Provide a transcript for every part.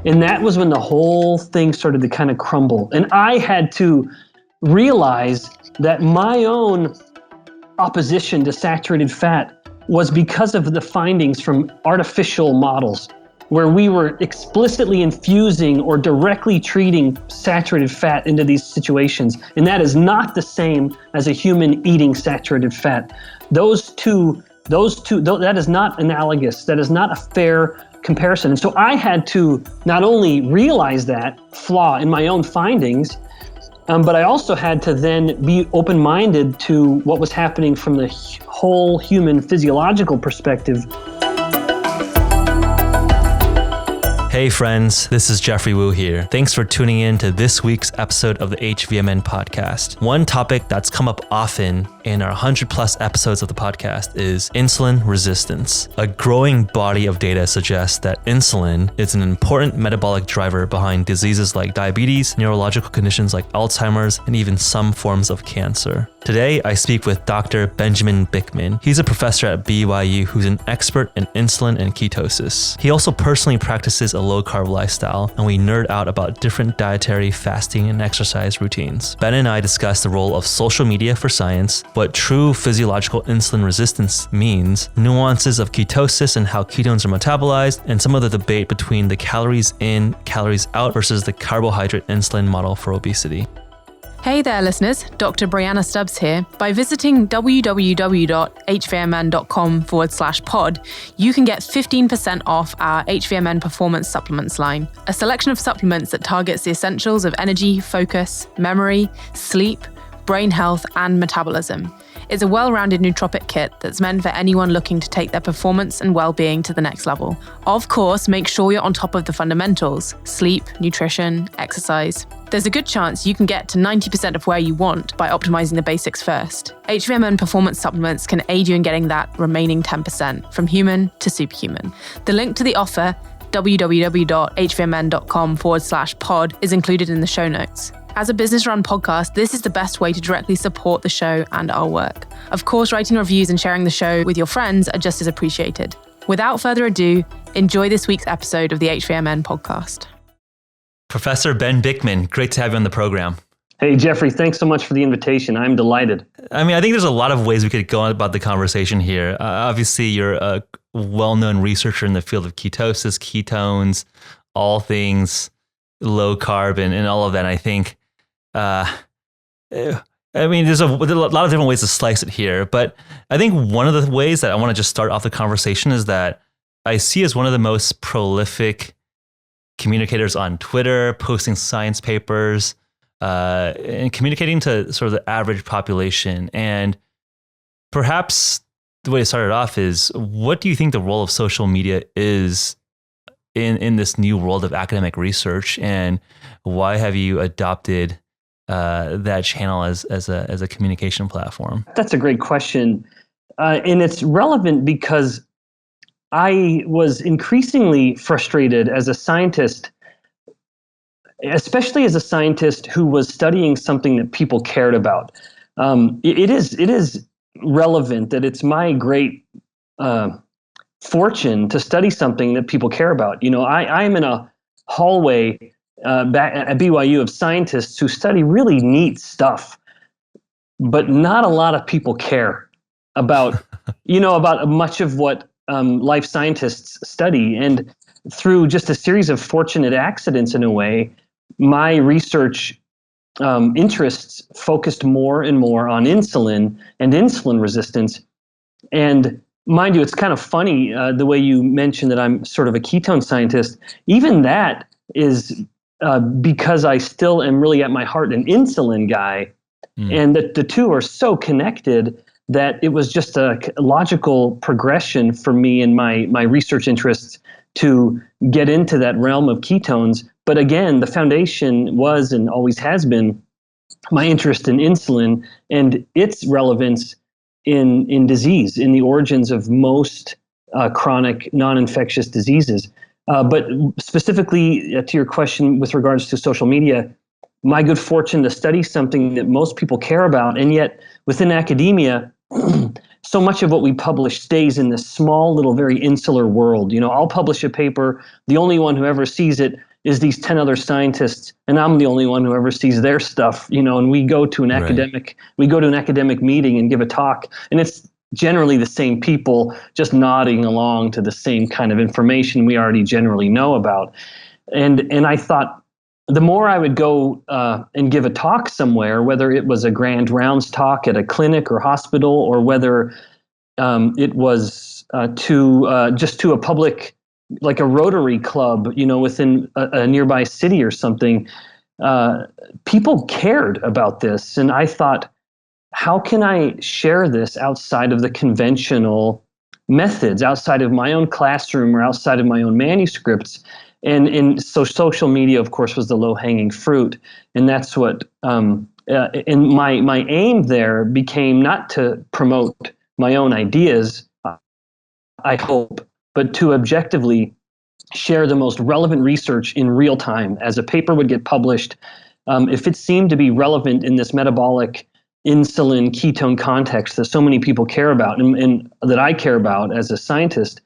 And that was when the whole thing started to kind of crumble. And I had to realize that my own opposition to saturated fat was because of the findings from artificial models, where we were explicitly infusing or directly treating saturated fat into these situations. And that is not the same as a human eating saturated fat. That is not analogous. That is not a fair comparison. And so I had to not only realize that flaw in my own findings, but I also had to then be open-minded to what was happening from the whole human physiological perspective. Hey friends, this is Jeffrey Wu here. Thanks for tuning in to this week's episode of the HVMN Podcast. One topic that's come up often in our 100 plus episodes of the podcast is insulin resistance. A growing body of data suggests that insulin is an important metabolic driver behind diseases like diabetes, neurological conditions like Alzheimer's, and even some forms of cancer. Today, I speak with Dr. Benjamin Bikman. He's a professor at BYU who's an expert in insulin and ketosis. He also personally practices a low-carb lifestyle, and we nerd out about different dietary, fasting, and exercise routines. Ben and I discuss the role of social media for science, what true physiological insulin resistance means, nuances of ketosis and how ketones are metabolized, and some of the debate between the calories in, calories out versus the carbohydrate-insulin model for obesity. Hey there, listeners. Dr. Brianna Stubbs here. By visiting www.hvmn.com/pod, you can get 15% off our HVMN Performance Supplements line, a selection of supplements that targets the essentials of energy, focus, memory, sleep, brain health, and metabolism. It's a well-rounded nootropic kit that's meant for anyone looking to take their performance and well-being to the next level. Of course, make sure you're on top of the fundamentals: sleep, nutrition, exercise. There's a good chance you can get to 90% of where you want by optimizing the basics first. HVMN Performance Supplements can aid you in getting that remaining 10% from human to superhuman. The link to the offer, www.hvmn.com/pod, is included in the show notes. As a business-run podcast, this is the best way to directly support the show and our work. Of course, writing reviews and sharing the show with your friends are just as appreciated. Without further ado, enjoy this week's episode of the HVMN Podcast. Professor Ben Bikman, great to have you on the program. Hey, Jeffrey, thanks so much for the invitation. I'm delighted. I think there's a lot of ways we could go on about the conversation here. Obviously, you're a well-known researcher in the field of ketosis, ketones, all things low carb and all of that. I think, there's a lot of different ways to slice it here, but I think one of the ways that I want to just start off the conversation is that I see as one of the most prolific communicators on Twitter, posting science papers, and communicating to sort of the average population. And perhaps the way to start it off is, what do you think the role of social media is in this new world of academic research, and why have you adopted that channel as a communication platform? That's a great question. And it's relevant because I was increasingly frustrated as a scientist, especially as a scientist who was studying something that people cared about. It is relevant that it's my great fortune to study something that people care about. You know, I'm in a hallway back at BYU of scientists who study really neat stuff, but not a lot of people care about, about much of what life scientists study. And through just a series of fortunate accidents, in a way, my research interests focused more and more on insulin and insulin resistance. And mind you, it's kind of funny the way you mentioned that I'm sort of a ketone scientist. Even that is because I still am really at my heart an insulin guy, and that the two are so connected that it was just a logical progression for me and my research interests to get into that realm of ketones. But again, the foundation was and always has been my interest in insulin and its relevance in disease, in the origins of most chronic non-infectious diseases. But specifically to your question with regards to social media, my good fortune to study something that most people care about, and yet within academia, so much of what we publish stays in this small little very insular world. I'll publish a paper. The only one who ever sees it is these 10 other scientists, and I'm the only one who ever sees their stuff, and we go to an academic meeting and give a talk, and it's generally the same people just nodding along to the same kind of information we already generally know about. And I thought, the more I would go and give a talk somewhere, whether it was a grand rounds talk at a clinic or hospital, or whether it was to a public, like a Rotary Club, within a nearby city or something, people cared about this. And I thought, how can I share this outside of the conventional methods, outside of my own classroom or outside of my own manuscripts? So social media, of course, was the low-hanging fruit. And that's what, and my aim there became not to promote my own ideas, I hope, but to objectively share the most relevant research in real time. As a paper would get published, if it seemed to be relevant in this metabolic insulin ketone context that so many people care about, and that I care about as a scientist,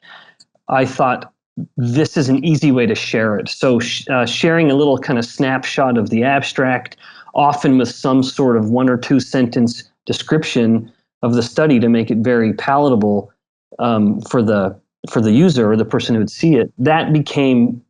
I thought this is an easy way to share it. So sharing a little kind of snapshot of the abstract, often with some sort of 1 or 2 sentence description of the study to make it very palatable for the user or the person who would see it, that became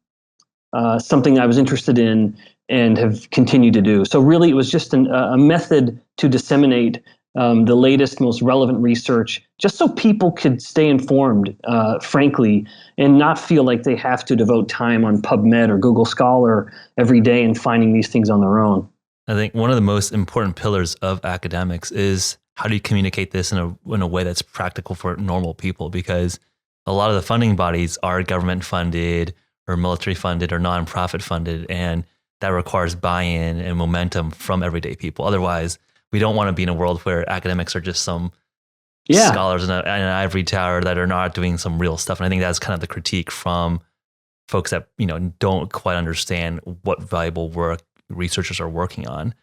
something I was interested in and have continued to do. So really, it was just a method to disseminate the latest, most relevant research, just so people could stay informed, frankly, and not feel like they have to devote time on PubMed or Google Scholar every day and finding these things on their own. I think one of the most important pillars of academics is, how do you communicate this in a way that's practical for normal people? Because a lot of the funding bodies are government funded or military funded or nonprofit funded, and that requires buy-in and momentum from everyday people. Otherwise, we don't want to be in a world where academics are just some scholars in an ivory tower that are not doing some real stuff. And I think that's kind of the critique from folks that don't quite understand what valuable work researchers are working on.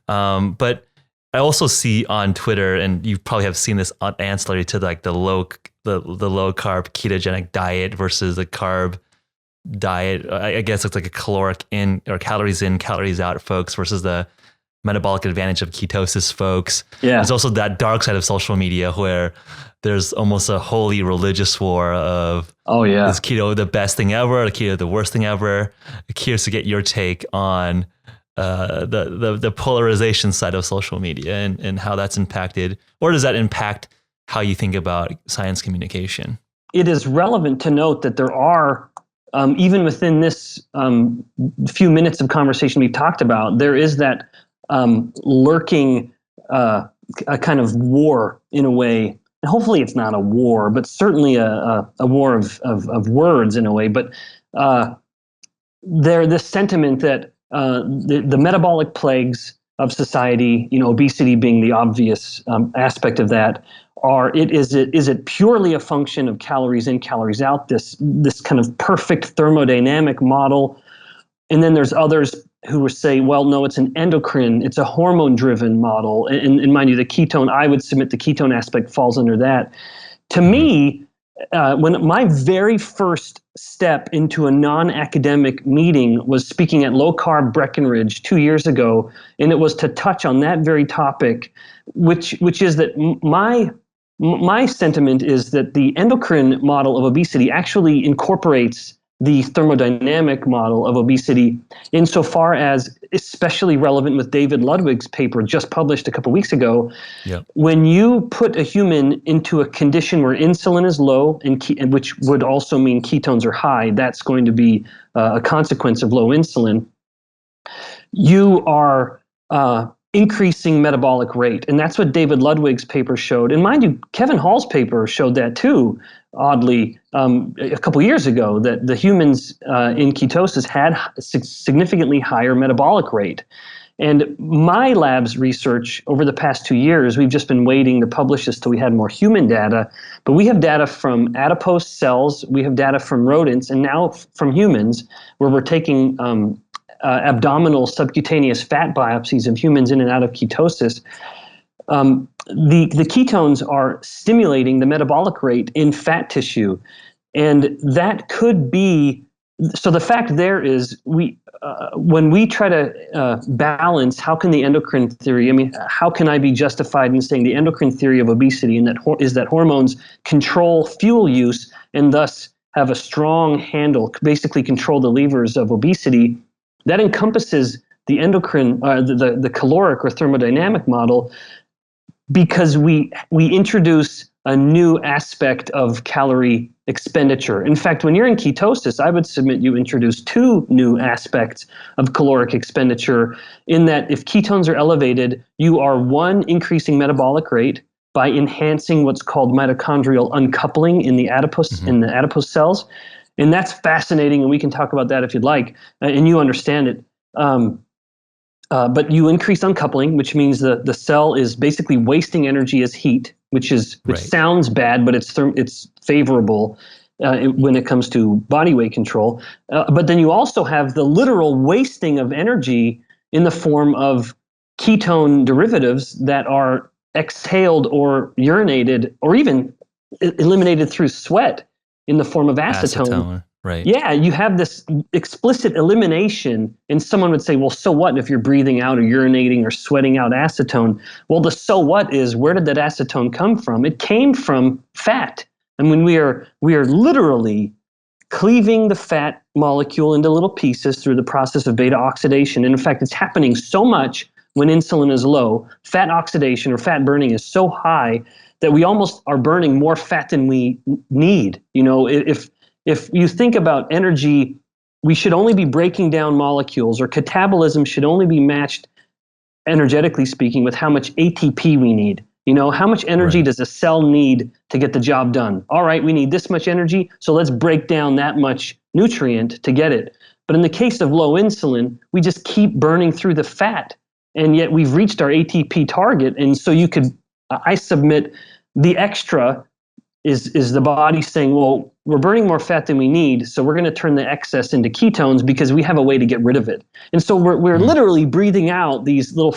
But I also see on Twitter, and you probably have seen this ancillary to like the low carb ketogenic diet versus the carb diet. I guess it's like a caloric in or calories in, calories out folks versus the metabolic advantage of ketosis folks. Yeah. There's also that dark side of social media where there's almost a holy religious war of, is keto the best thing ever, or keto the worst thing ever? I'm curious to get your take on the polarization side of social media and how that's impacted, or does that impact how you think about science communication? It is relevant to note that there are, even within this few minutes of conversation we talked about, there is that lurking a kind of war in a way. And hopefully it's not a war, but certainly a war of words in a way. But this sentiment that the metabolic plagues of society, obesity being the obvious aspect of that, is it purely a function of calories in, calories out, this kind of perfect thermodynamic model? And then there's others who would say, well, no, it's an endocrine, it's a hormone-driven model. And mind you, I would submit the ketone aspect falls under that. To me, when my very first step into a non-academic meeting was speaking at Low Carb Breckenridge 2 years ago, and it was to touch on that very topic, which is that my sentiment is that the endocrine model of obesity actually incorporates the thermodynamic model of obesity, insofar as, especially relevant with David Ludwig's paper just published a couple weeks ago. Yep. When you put a human into a condition where insulin is low, and which would also mean ketones are high, that's going to be a consequence of low insulin, you are increasing metabolic rate. And that's what David Ludwig's paper showed. And mind you, Kevin Hall's paper showed that too, oddly, a couple years ago, that the humans in ketosis had a significantly higher metabolic rate. And my lab's research over the past 2 years, we've just been waiting to publish this till we had more human data, but we have data from adipose cells, we have data from rodents, and now from humans, where we're taking abdominal subcutaneous fat biopsies of humans in and out of ketosis. The ketones are stimulating the metabolic rate in fat tissue, and that could be so the fact there is, when we try to balance, how can the endocrine theory, how can I be justified in saying the endocrine theory of obesity is that hormones control fuel use and thus have a strong handle, basically control the levers of obesity. That encompasses the endocrine, the caloric or thermodynamic model, because we introduce a new aspect of calorie expenditure. In fact, when you're in ketosis, I would submit you introduce two new aspects of caloric expenditure, in that if ketones are elevated, you are increasing metabolic rate by enhancing what's called mitochondrial uncoupling in the adipose cells. And that's fascinating, and we can talk about that if you'd like, and you understand it. But you increase uncoupling, which means the cell is basically wasting energy as heat, which sounds bad, but it's favorable when it comes to body weight control. But then you also have the literal wasting of energy in the form of ketone derivatives that are exhaled or urinated or even eliminated through sweat in the form of acetone. Right. Yeah, you have this explicit elimination, and someone would say, well, so what if you're breathing out or urinating or sweating out acetone? Well, the so what is, where did that acetone come from? It came from fat. And when we are literally cleaving the fat molecule into little pieces through the process of beta oxidation. And in fact, it's happening so much when insulin is low. Fat oxidation or fat burning is so high that we almost are burning more fat than we need. If you think about energy, we should only be breaking down molecules, or catabolism should only be matched, energetically speaking, with how much ATP we need. How much energy does a cell need to get the job done? All right, we need this much energy, so let's break down that much nutrient to get it. But in the case of low insulin, we just keep burning through the fat, and yet we've reached our ATP target. And so I submit the extra is the body saying, well, we're burning more fat than we need, so we're going to turn the excess into ketones because we have a way to get rid of it. And so we're literally breathing out these little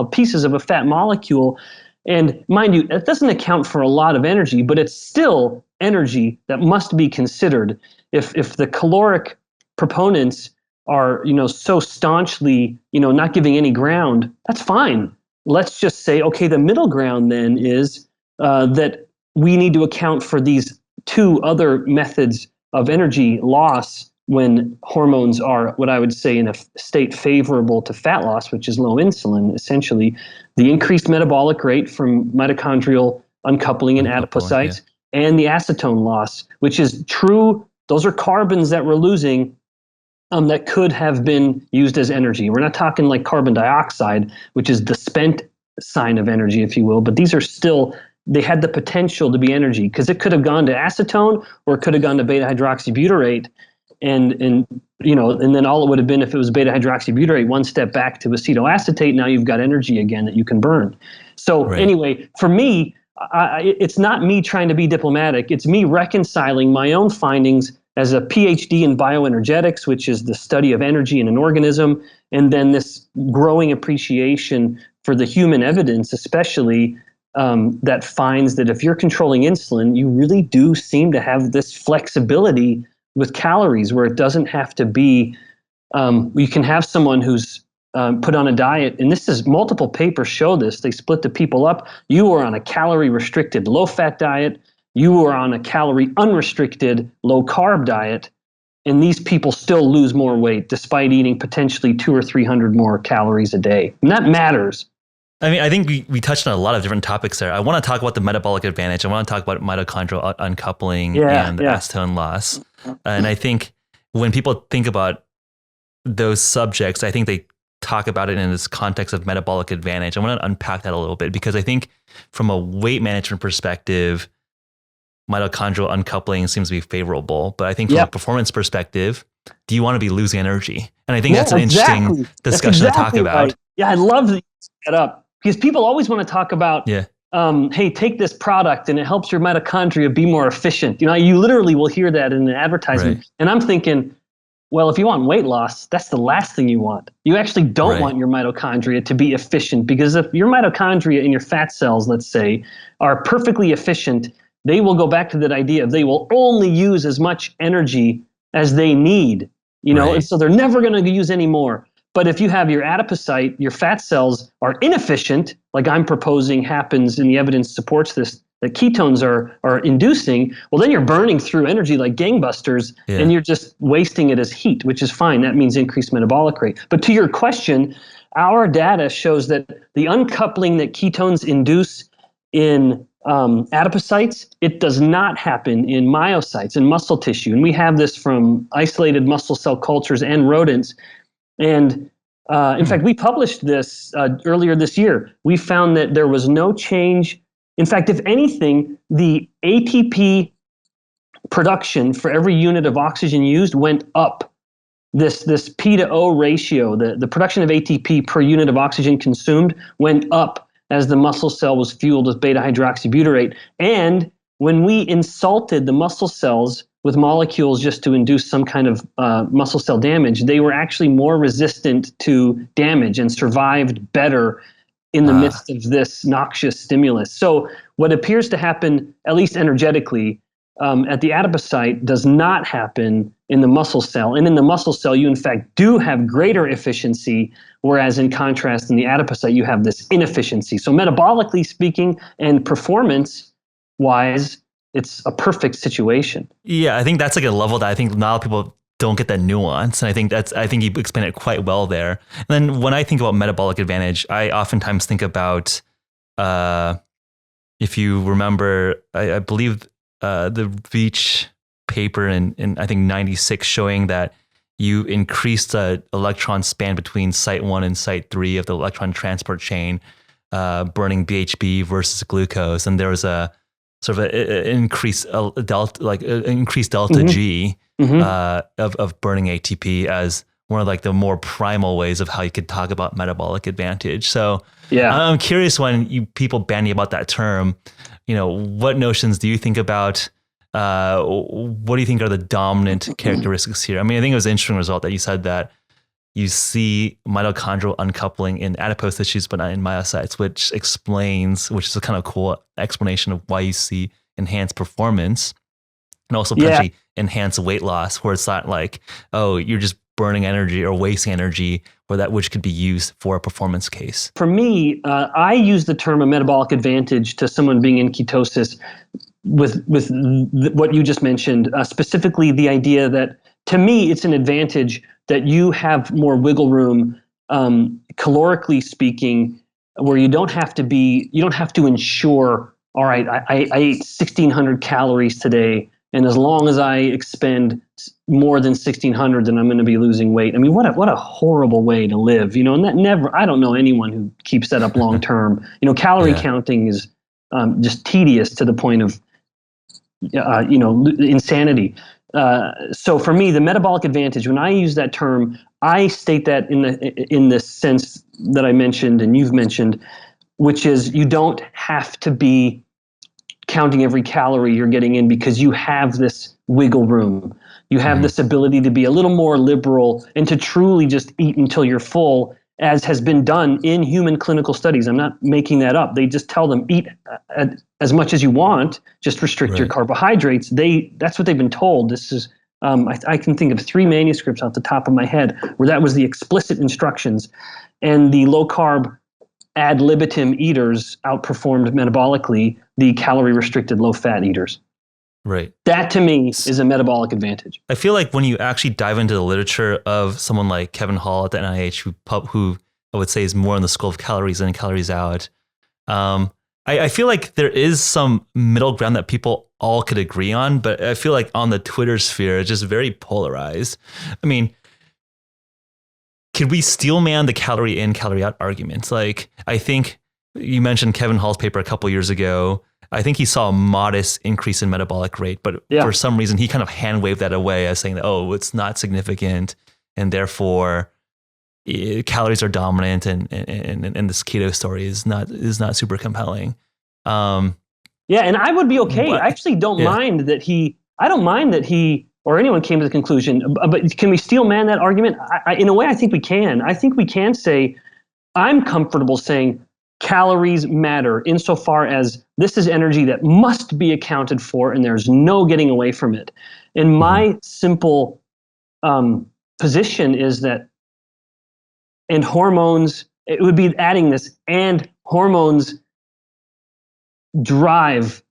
pieces of a fat molecule. And mind you, it doesn't account for a lot of energy, but it's still energy that must be considered. If the caloric proponents are so staunchly not giving any ground, that's fine. Let's just say, okay, the middle ground then is that we need to account for these two other methods of energy loss when hormones are what I would say in a state favorable to fat loss, which is low insulin, essentially. The increased metabolic rate from mitochondrial uncoupling in adipocytes, and the acetone loss, which is true. Those are carbons that we're losing that could have been used as energy. We're not talking like carbon dioxide, which is the spent sign of energy, if you will, but these are still, they had the potential to be energy, because it could have gone to acetone or it could have gone to beta hydroxybutyrate, and then all it would have been, if it was beta hydroxybutyrate, one step back to acetoacetate. Now you've got energy again that you can burn. So anyway, for me, it's not me trying to be diplomatic. It's me reconciling my own findings as a PhD in bioenergetics, which is the study of energy in an organism, and then this growing appreciation for the human evidence, especially that finds that if you're controlling insulin, you really do seem to have this flexibility with calories, where it doesn't have to be, you can have someone who's put on a diet, and this is, multiple papers show this, they split the people up. You are on a calorie restricted low-fat diet, you are on a calorie unrestricted low-carb diet, and these people still lose more weight despite eating potentially 200 or 300 more calories a day. And that matters. I mean, I think we touched on a lot of different topics there. I want to talk about the metabolic advantage. I want to talk about mitochondrial uncoupling and acetone loss. And I think when people think about those subjects, I think they talk about it in this context of metabolic advantage. I want to unpack that a little bit, because I think from a weight management perspective, mitochondrial uncoupling seems to be favorable. But I think from a performance perspective, do you want to be losing energy? And I think that's an interesting discussion to talk about. Right. Yeah, I love that you set up, because people always want to talk about, hey, take this product and it helps your mitochondria be more efficient. You literally will hear that in an advertisement. Right. And I'm thinking, well, if you want weight loss, that's the last thing you want. You actually don't want your mitochondria to be efficient, because if your mitochondria in your fat cells, let's say, are perfectly efficient, they will go back to that idea of they will only use as much energy as they need, and Right. so they're never going to use any more. But if you have your adipocyte, your fat cells are inefficient, like I'm proposing happens, and the evidence supports this, that ketones are inducing, well, then you're burning through energy like gangbusters, and you're just wasting it as heat, which is fine. That means increased metabolic rate. But to your question, our data shows that the uncoupling that ketones induce in adipocytes, it does not happen in myocytes, in muscle tissue. And we have this from isolated muscle cell cultures and rodents. And in fact, we published this earlier this year. We found that there was no change. In fact, if anything, the ATP production for every unit of oxygen used went up. This P to O ratio, the production of ATP per unit of oxygen consumed, went up as the muscle cell was fueled with beta hydroxybutyrate. And when we insulted the muscle cells with molecules just to induce some kind of muscle cell damage, they were actually more resistant to damage and survived better in the midst of this noxious stimulus. So what appears to happen, at least energetically, at the adipocyte does not happen in the muscle cell. And in the muscle cell, you in fact do have greater efficiency, whereas in contrast, in the adipocyte, you have this inefficiency. So metabolically speaking and performance-wise, it's a perfect situation. Yeah, I think that's like a level that I think a lot of people don't get that nuance. And I think you explained it quite well there. And then when I think about metabolic advantage, I oftentimes think about, if you remember, I believe the Veach paper in I think 96 showing that you increase the electron span between site 1 and site 3 of the electron transport chain, burning BHB versus glucose. And there was a sort of an increased delta G of burning ATP as one of like the more primal ways of how you could talk about metabolic advantage. So I'm curious, when people bandy about that term, what notions do you think about? What do you think are the dominant characteristics here? I mean, I think it was an interesting result that you said that you see mitochondrial uncoupling in adipose tissues, but not in myocytes, which is a kind of cool explanation of why you see enhanced performance and also potentially enhanced weight loss, where it's not like, oh, you're just burning energy or wasting energy, or that which could be used for a performance case. For me, I use the term a metabolic advantage to someone being in ketosis with what you just mentioned, specifically the idea that, to me, it's an advantage that you have more wiggle room, calorically speaking, where you don't have to ensure, all right, I ate 1,600 calories today, and as long as I expend more than 1,600, then I'm going to be losing weight. I mean, what a horrible way to live, and that I don't know anyone who keeps that up long term. Calorie counting is just tedious to the point of insanity. So for me, the metabolic advantage, when I use that term, I state that in the sense that I mentioned and you've mentioned, which is you don't have to be counting every calorie you're getting in, because you have this wiggle room. You have this ability to be a little more liberal and to truly just eat until you're full, as has been done in human clinical studies. I'm not making that up. They just tell them, eat as much as you want, just restrict your carbohydrates. That's what they've been told. This is, I can think of 3 manuscripts off the top of my head where that was the explicit instructions. And the low-carb ad libitum eaters outperformed metabolically the calorie-restricted low-fat eaters. Right. That to me is a metabolic advantage. I feel like when you actually dive into the literature of someone like Kevin Hall at the NIH, who I would say is more on the school of calories in, calories out, I feel like there is some middle ground that people all could agree on, but I feel like on the Twitter sphere, it's just very polarized. I mean, could we steelman the calorie in, calorie out arguments? Like, I think you mentioned Kevin Hall's paper a couple years ago. I think he saw a modest increase in metabolic rate, but for some reason he kind of hand waved that away as saying that, oh, it's not significant, and therefore calories are dominant, and this keto story is not super compelling. And I would be okay. I actually don't mind that he or anyone came to the conclusion, but can we steelman that argument? In a way, I think we can. I think we can say, I'm comfortable saying calories matter insofar as this is energy that must be accounted for and there's no getting away from it. And my simple position is that, and hormones, it would be adding this, and hormones drive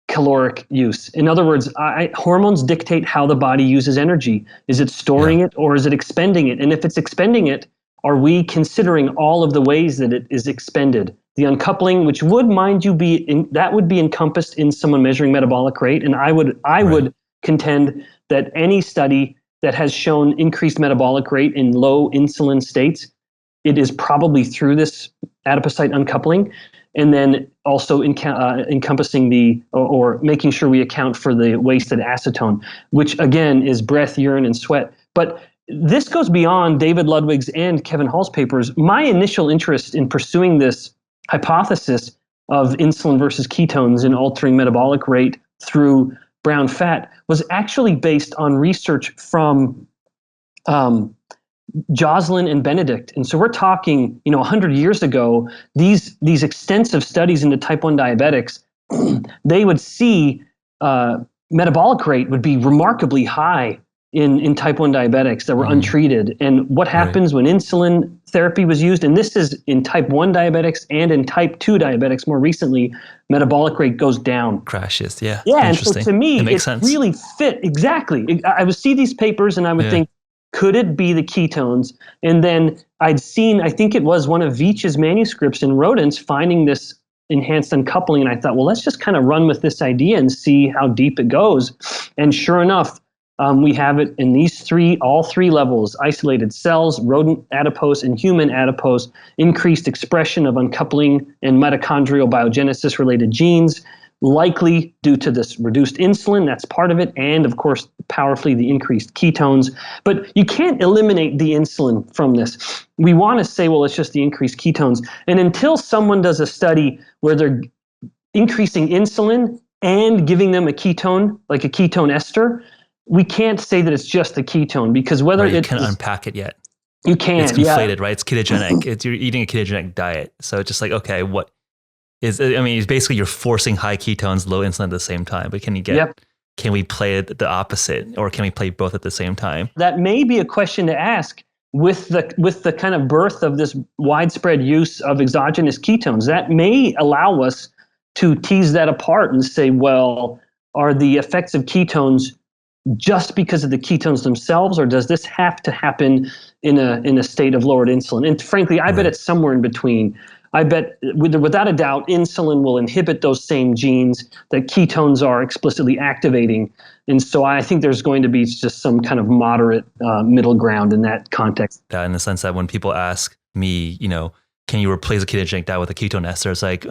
caloric use. In other words, hormones dictate how the body uses energy. Is it storing it or is it expending it? And if it's expending it, are we considering all of the ways that it is expended? The uncoupling, which would, mind you, that would be encompassed in someone measuring metabolic rate. And I would contend that any study that has shown increased metabolic rate in low insulin states, it is probably through this adipocyte uncoupling. And then also encompassing or making sure we account for the wasted acetone, which again is breath, urine, and sweat. But this goes beyond David Ludwig's and Kevin Hall's papers. My initial interest in pursuing this hypothesis of insulin versus ketones in altering metabolic rate through brown fat was actually based on research from Joslin and Benedict. And so we're talking, 100 years ago, these extensive studies into type 1 diabetics, they would see metabolic rate would be remarkably high in type 1 diabetics that were untreated. And what happens when insulin therapy was used, and this is in type 1 diabetics and in type 2 diabetics more recently, metabolic rate goes down. Crashes, yeah. Yeah, and so to me, it really fit, exactly. I would see these papers and I would think, could it be the ketones? And then I'd seen, I think it was one of Veitch's manuscripts in rodents finding this enhanced uncoupling. And I thought, well, let's just kind of run with this idea and see how deep it goes. And sure enough, we have it in all three levels: isolated cells, rodent adipose, and human adipose, increased expression of uncoupling and mitochondrial biogenesis related genes, likely due to this reduced insulin, that's part of it, and of course, powerfully the increased ketones. But you can't eliminate the insulin from this. We want to say, well, it's just the increased ketones. And until someone does a study where they're increasing insulin and giving them a ketone, like a ketone ester, we can't say that it's just the ketone, because whether you can't unpack it yet. You can't. It's conflated, right? It's ketogenic. You're eating a ketogenic diet. So it's just like, okay, it's basically you're forcing high ketones, low insulin at the same time. But can we play it the opposite, or can we play both at the same time? That may be a question to ask with the kind of birth of this widespread use of exogenous ketones. That may allow us to tease that apart and say, well, are the effects of ketones just because of the ketones themselves, or does this have to happen in a state of lowered insulin? And frankly, I bet it's somewhere in between. I bet without a doubt, insulin will inhibit those same genes that ketones are explicitly activating. And so I think there's going to be just some kind of moderate middle ground in that context. That in the sense that when people ask me, can you replace a ketogenic diet with a ketone ester? It's like,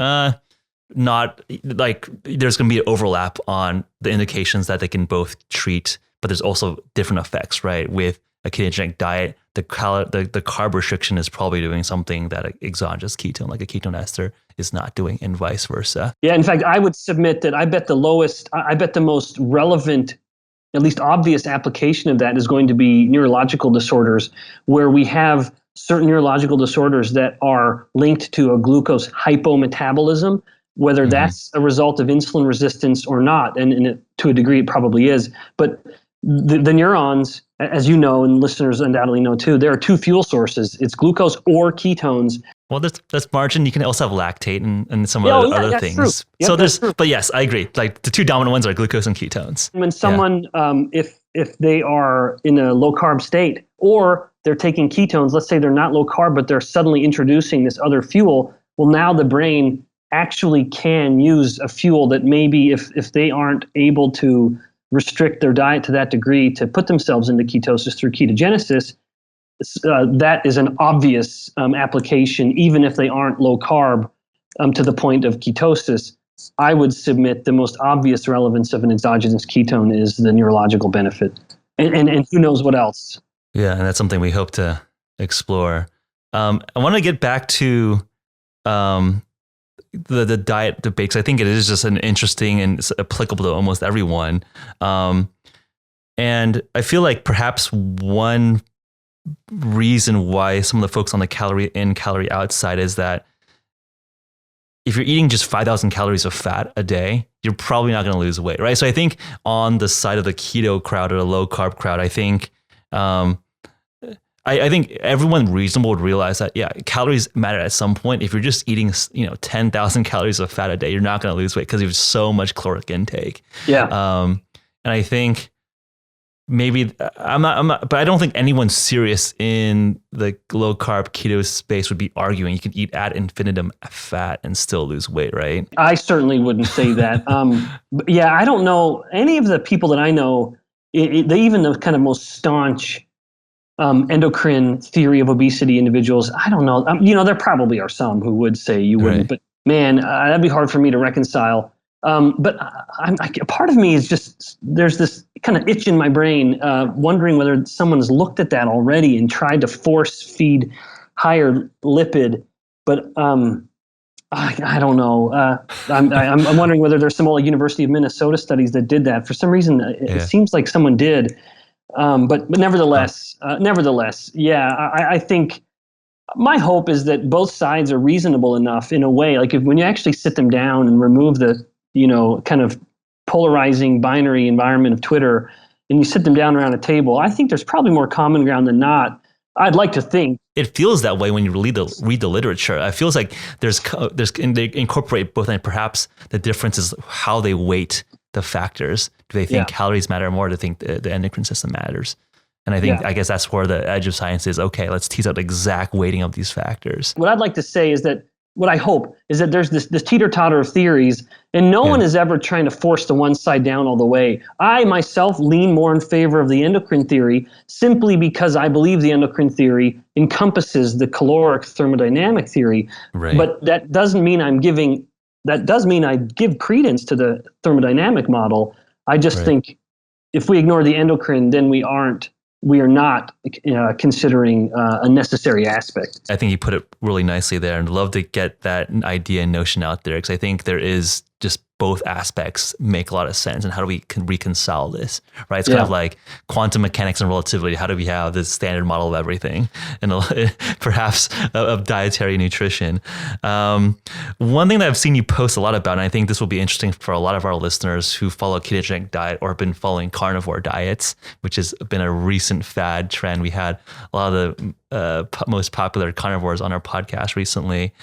not like there's going to be an overlap on the indications that they can both treat, but there's also different effects, right? With a ketogenic diet, the carb restriction is probably doing something that an exogenous ketone, like a ketone ester, is not doing, and vice versa. Yeah, in fact, I would submit that I bet the most relevant, at least obvious application of that is going to be neurological disorders, where we have certain neurological disorders that are linked to a glucose hypometabolism, whether that's a result of insulin resistance or not, and to a degree it probably is. But the neurons, as you know, and listeners undoubtedly know too, there are two fuel sources. It's glucose or ketones. Well, that's margin. You can also have lactate and some other things. True. Yep, so but yes, I agree. Like the two dominant ones are glucose and ketones. When someone, if they are in a low carb state, or they're taking ketones, let's say they're not low carb, but they're suddenly introducing this other fuel, well, now the brain actually can use a fuel that maybe if they aren't able to restrict their diet to that degree to put themselves into ketosis through ketogenesis, that is an obvious application, even if they aren't low carb to the point of ketosis. I would submit the most obvious relevance of an exogenous ketone is the neurological benefit. And who knows what else. Yeah, and that's something we hope to explore. I want to get back to the diet debate, because I think it is just an interesting and it's applicable to almost everyone. And I feel like perhaps one reason why some of the folks on the calorie in, calorie out side is that if you're eating just 5,000 calories of fat a day, you're probably not going to lose weight, right? So I think on the side of the keto crowd or the low carb crowd, I think I think everyone reasonable would realize that, yeah, calories matter at some point. If you're just eating, 10,000 calories of fat a day, you're not going to lose weight because you have so much caloric intake. Yeah. And I think maybe I'm not, but I don't think anyone serious in the low carb keto space would be arguing you can eat ad infinitum fat and still lose weight, right? I certainly wouldn't say that. But yeah, I don't know any of the people that I know, they even the kind of most staunch endocrine theory of obesity individuals. I don't know. There probably are some who would say you wouldn't, Right. but man, that'd be hard for me to reconcile. But part of me is just, there's this kind of itch in my brain, wondering whether someone's looked at that already and tried to force feed higher lipid. But I don't know. I'm wondering whether there's some old University of Minnesota studies that did that. For some reason, it seems like someone did. But nevertheless, yeah, I think my hope is that both sides are reasonable enough in a way. Like when you actually sit them down and remove the, kind of polarizing binary environment of Twitter, and you sit them down around a table, I think there's probably more common ground than not. I'd like to think. It feels that way when you read the literature. It feels like they incorporate both, and perhaps the difference is how they weight the factors. Do they think calories matter more? Do they think the endocrine system matters? And I think, I guess that's where the edge of science is. Okay, let's tease out the exact weighting of these factors. What I'd like to say is that, what I hope is that there's this teeter-totter of theories, and no one is ever trying to force the one side down all the way. I myself lean more in favor of the endocrine theory simply because I believe the endocrine theory encompasses the caloric thermodynamic theory. Right. But that doesn't mean that does mean I give credence to the thermodynamic model. I just think if we ignore the endocrine, then we are not considering a necessary aspect. I think you put it really nicely there, and love to get that idea and notion out there, because I think there is just both aspects make a lot of sense. And how do we reconcile this, right? It's kind of like quantum mechanics and relativity. How do we have this standard model of everything, and perhaps of dietary nutrition? One thing that I've seen you post a lot about, and I think this will be interesting for a lot of our listeners who follow ketogenic diet or have been following carnivore diets, which has been a recent fad trend. We had a lot of the most popular carnivores on our podcast recently,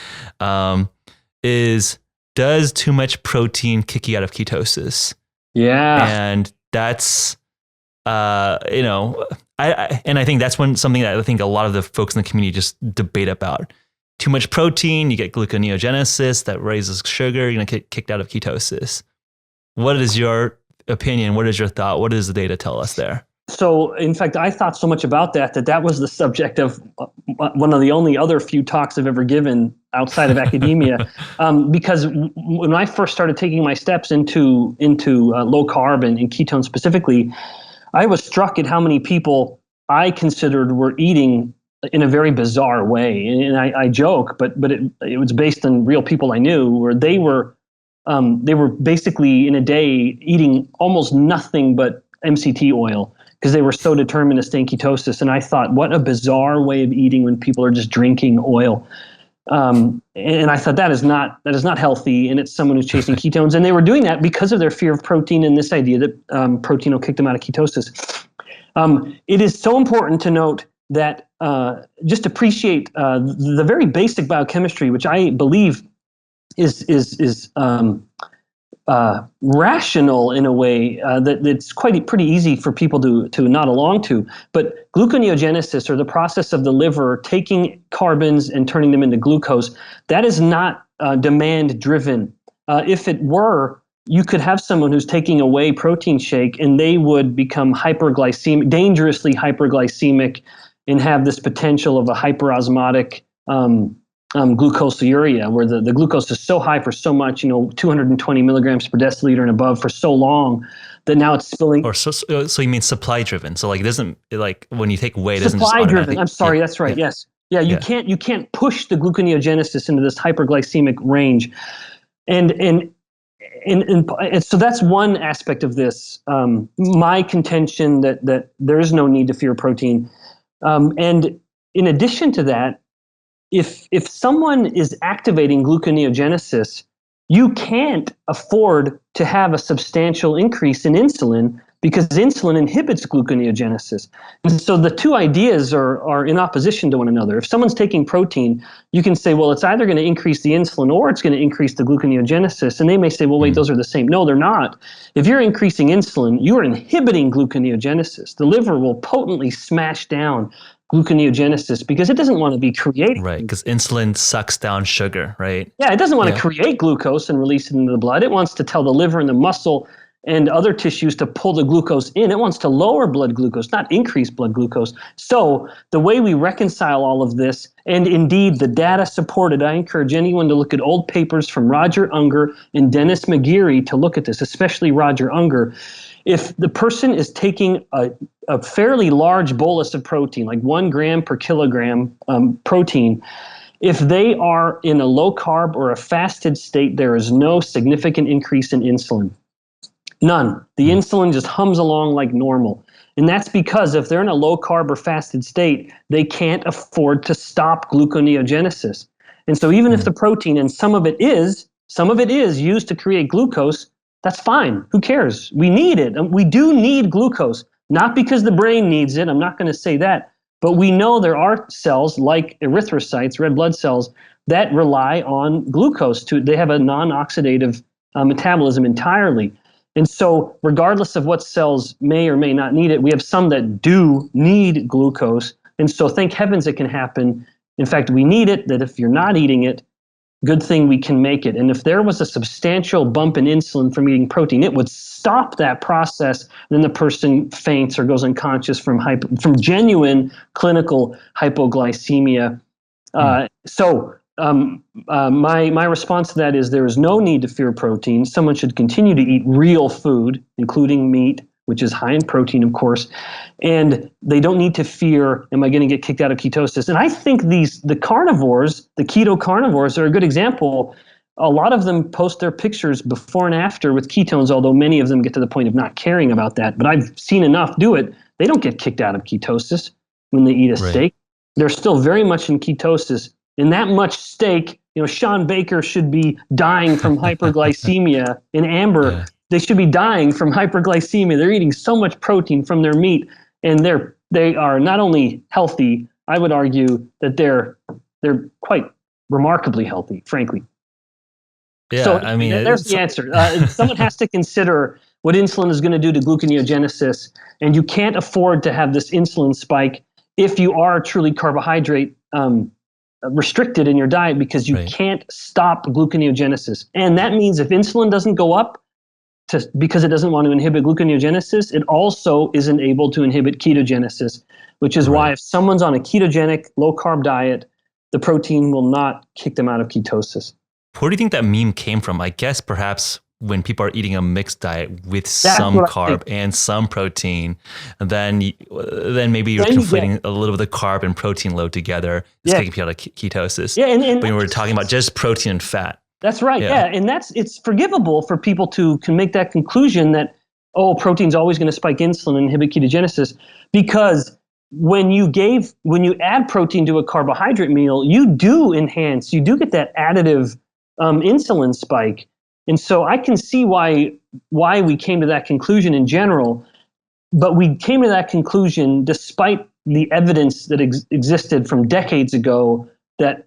is, does too much protein kick you out of ketosis? Yeah. And that's, I think that's something that I think a lot of the folks in the community just debate about. Too much protein, you get gluconeogenesis that raises sugar, you're going to get kicked out of ketosis. What is your opinion? What is your thought? What does the data tell us there? So, in fact, I thought so much about that was the subject of one of the only other few talks I've ever given outside of academia. Because when I first started taking my steps into low carb and ketone specifically, I was struck at how many people I considered were eating in a very bizarre way. And I joke, but it was based on real people I knew, where they were basically in a day eating almost nothing but MCT oil, because they were so determined to stay in ketosis. And I thought, what a bizarre way of eating when people are just drinking oil. And I thought that is not healthy, and it's someone who's chasing ketones. And they were doing that because of their fear of protein and this idea that protein will kick them out of ketosis. It is so important to note that just appreciate the very basic biochemistry, which I believe is rational in a way that it's pretty easy for people to nod along to. But gluconeogenesis, or the process of the liver taking carbons and turning them into glucose, that is not demand driven. If it were, you could have someone who's taking a whey protein shake and they would become hyperglycemic, dangerously hyperglycemic, and have this potential of a hyperosmotic glucosuria, where the glucose is so high for so much, 220 milligrams per deciliter and above for so long, that now it's spilling. Or so you mean supply driven? So like it doesn't, like when you take away, it doesn't supply just driven. I'm sorry, that's right. Yeah. Yes, yeah. You can't push the gluconeogenesis into this hyperglycemic range, and so that's one aspect of this. My contention that there is no need to fear protein, and in addition to that, if someone is activating gluconeogenesis, you can't afford to have a substantial increase in insulin, because insulin inhibits gluconeogenesis. And so the two ideas are in opposition to one another. If someone's taking protein, you can say, well, it's either going to increase the insulin or it's going to increase the gluconeogenesis. And they may say, well, wait, those are the same. No, they're not. If you're increasing insulin, you are inhibiting gluconeogenesis. The liver will potently smash down gluconeogenesis because it doesn't want to be creating. Right, because insulin sucks down sugar, right? Yeah, it doesn't want to create glucose and release it into the blood. It wants to tell the liver and the muscle and other tissues to pull the glucose in. It wants to lower blood glucose, not increase blood glucose. So the way we reconcile all of this, and indeed the data supported, I encourage anyone to look at old papers from Roger Unger and Dennis McGeary to look at this, especially Roger Unger. If the person is taking a fairly large bolus of protein, like 1 gram per kilogram protein, if they are in a low carb or a fasted state, there is no significant increase in insulin. None. The insulin just hums along like normal. And that's because if they're in a low carb or fasted state, they can't afford to stop gluconeogenesis. And so even if the protein, and some of it is used to create glucose, that's fine. Who cares? We need it. And we do need glucose, not because the brain needs it. I'm not going to say that. But we know there are cells like erythrocytes, red blood cells, that rely on glucose. They have a non-oxidative metabolism entirely. And so regardless of what cells may or may not need it, we have some that do need glucose. And so thank heavens it can happen. In fact, we need it, that if you're not eating it, good thing we can make it. And if there was a substantial bump in insulin from eating protein, it would stop that process. And then the person faints or goes unconscious from genuine clinical hypoglycemia. My response to that is there is no need to fear protein. Someone should continue to eat real food, including meat, which is high in protein, of course. And they don't need to fear, am I going to get kicked out of ketosis? And I think the carnivores, the keto carnivores, are a good example. A lot of them post their pictures before and after with ketones, although many of them get to the point of not caring about that. But I've seen enough do it. They don't get kicked out of ketosis when they eat a steak. They're still very much in ketosis. In that much steak, Sean Baker should be dying from hyperglycemia. In Amber, they should be dying from hyperglycemia. They're eating so much protein from their meat, and they are not only healthy, I would argue that they're quite remarkably healthy, frankly. Yeah, so there's the answer. Someone has to consider what insulin is going to do to gluconeogenesis, and you can't afford to have this insulin spike if you are truly carbohydrate restricted in your diet, because you can't stop gluconeogenesis. And that means if insulin doesn't go up because it doesn't want to inhibit gluconeogenesis, it also isn't able to inhibit ketogenesis, which is why if someone's on a ketogenic low-carb diet, the protein will not kick them out of ketosis. Where do you think that meme came from? I guess perhaps when people are eating a mixed diet with some carb and some protein, and then maybe you're conflating a little bit of the carb and protein load together. It's taking people out of ketosis. Yeah, and when we're talking about just protein and fat. That's right. Yeah. And it's forgivable for people can make that conclusion that, protein's always going to spike insulin and inhibit ketogenesis, because when you add protein to a carbohydrate meal, you do get that additive insulin spike. And so I can see why we came to that conclusion in general, but we came to that conclusion despite the evidence that existed from decades ago that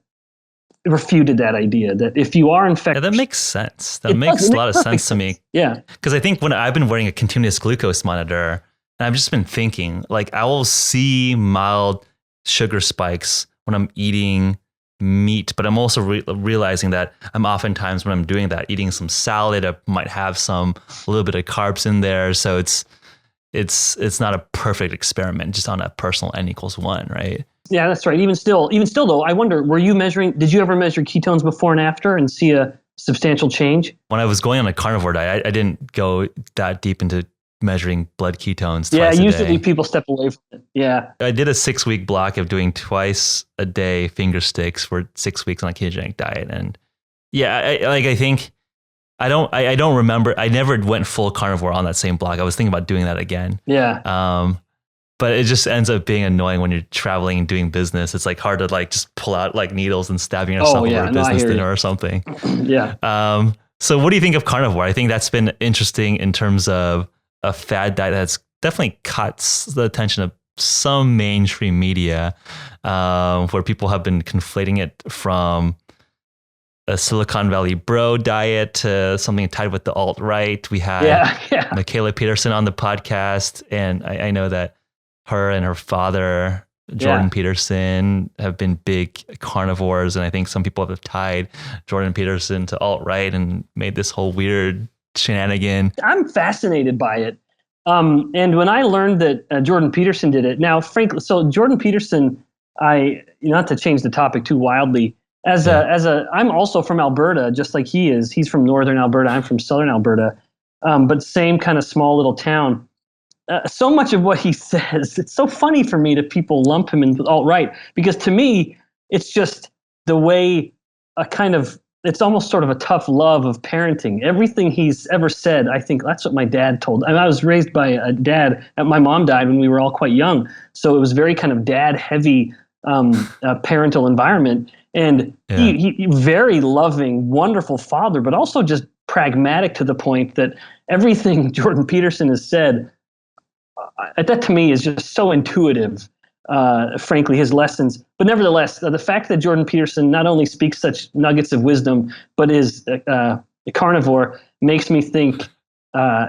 refuted that idea, that if you are in fact... Yeah, that makes sense. That makes a lot of sense to me. Yeah. Because I think when I've been wearing a continuous glucose monitor, and I've just been thinking, like, I will see mild sugar spikes when I'm eating meat, but I'm also realizing that I'm oftentimes, when I'm doing that, eating some salad, I might have a little bit of carbs in there. So it's not a perfect experiment just on a personal N=1, right? Yeah, that's right. Even still though, I wonder, did you ever measure ketones before and after and see a substantial change? When I was going on a carnivore diet, I didn't go that deep into measuring blood ketones twice a day. Usually people step away from it. Yeah. I did a 6-week block of doing twice a day finger sticks for 6 weeks on a ketogenic diet. And I think I don't remember. I never went full carnivore on that same block. I was thinking about doing that again. Yeah. But it just ends up being annoying when you're traveling and doing business. It's like hard to just pull out needles and stabbing yourself over a business dinner or something. Yeah. So what do you think of carnivore? I think that's been interesting in terms of a fad diet that's definitely caught the attention of some mainstream media, where people have been conflating it from a Silicon Valley bro diet to something tied with the alt-right. We had Michaela Peterson on the podcast, and I know that her and her father, Jordan Peterson, have been big carnivores, and I think some people have tied Jordan Peterson to alt-right and made this whole weird shenanigan. I'm fascinated by it. And when I learned that Jordan Peterson did it, now, frankly, so Jordan Peterson, not to change the topic too wildly, I'm also from Alberta, just like he is. He's from northern Alberta. I'm from southern Alberta, but same kind of small little town. So much of what he says, it's so funny for me that people lump him in alt-right, because to me, it's just the way it's almost sort of a tough love of parenting. Everything he's ever said, I think that's what my dad told. I was raised by a dad. My mom died when we were all quite young, so it was very kind of dad-heavy parental environment. And he very loving, wonderful father, but also just pragmatic to the point that everything Jordan Peterson has said, that to me is just so intuitive, frankly, his lessons. But nevertheless, the fact that Jordan Peterson not only speaks such nuggets of wisdom, but is a carnivore, makes me think,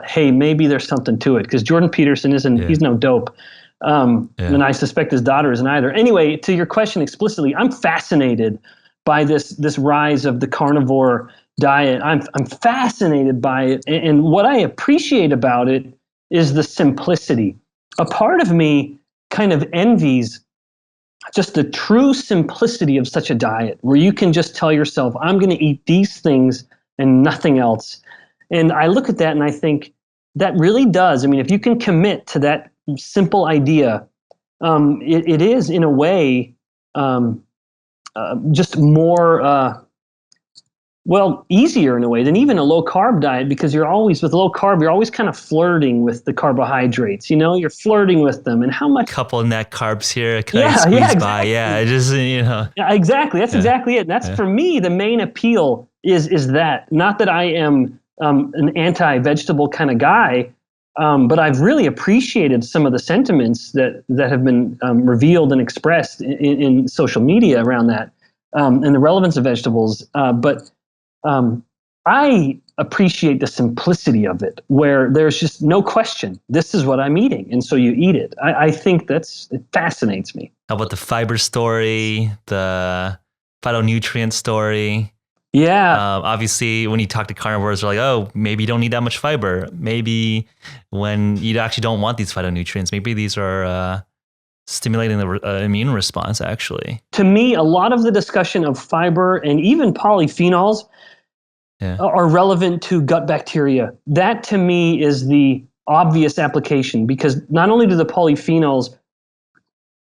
hey, maybe there's something to it. Because Jordan Peterson he's no dope. And I suspect his daughter isn't either. Anyway, to your question explicitly, I'm fascinated by this rise of the carnivore diet. I'm fascinated by it. And what I appreciate about it is the simplicity. A part of me kind of envies just the true simplicity of such a diet, where you can just tell yourself, I'm going to eat these things and nothing else. And I look at that and I think that really does. I mean, if you can commit to that simple idea, it is in a way just more easier in a way than even a low carb diet, because with low carb, you're always kind of flirting with the carbohydrates, you're flirting with them and how much. Couple net carbs here, can I squeeze exactly. by? Yeah, just, Yeah, exactly. That's exactly it. And that's for me, the main appeal is that, not that I am an anti-vegetable kind of guy, but I've really appreciated some of the sentiments that have been revealed and expressed in social media around that, and the relevance of vegetables. But I appreciate the simplicity of it, where there's just no question, this is what I'm eating, and so you eat it. I think it fascinates me. How about the fiber story, the phytonutrient story? Yeah. Obviously, when you talk to carnivores, they're like, oh, maybe you don't need that much fiber. Maybe when you actually don't want these phytonutrients, maybe these are stimulating the immune response, actually. To me, a lot of the discussion of fiber and even polyphenols are relevant to gut bacteria. That, to me, is the obvious application, because not only do the polyphenols,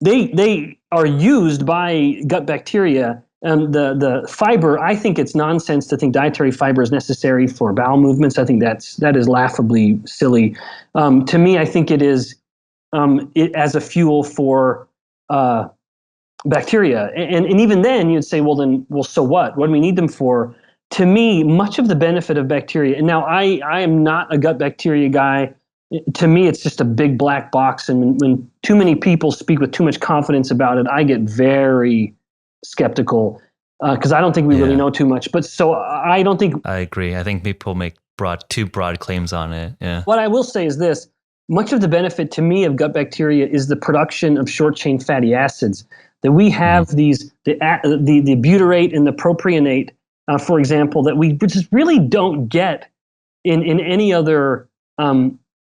they are used by gut bacteria. The fiber, I think it's nonsense to think dietary fiber is necessary for bowel movements. I think that is laughably silly. To me, I think it is as a fuel for bacteria. And even then, you'd say, well, so what? What do we need them for? To me, much of the benefit of bacteria, and now I am not a gut bacteria guy. To me, it's just a big black box. And when too many people speak with too much confidence about it, I get very skeptical, because I don't think we really know too much. But so I don't think. I agree. I think people make too broad claims on it. Yeah. What I will say is this: much of the benefit to me of gut bacteria is the production of short chain fatty acids. That we have the butyrate and the propionate, for example, that we just really don't get in any other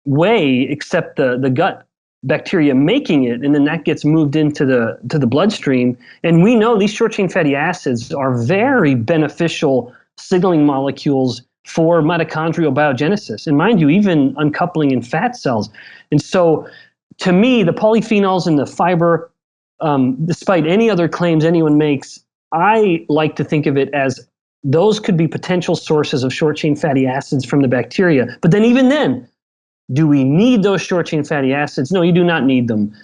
way except the gut bacteria making it, and then that gets moved into the bloodstream. And we know these short chain fatty acids are very beneficial signaling molecules for mitochondrial biogenesis, and mind you, even uncoupling in fat cells. And so, to me, the polyphenols and the fiber, despite any other claims anyone makes, I like to think of it as those could be potential sources of short chain fatty acids from the bacteria. But then, even then, do we need those short chain fatty acids? No, you do not need them.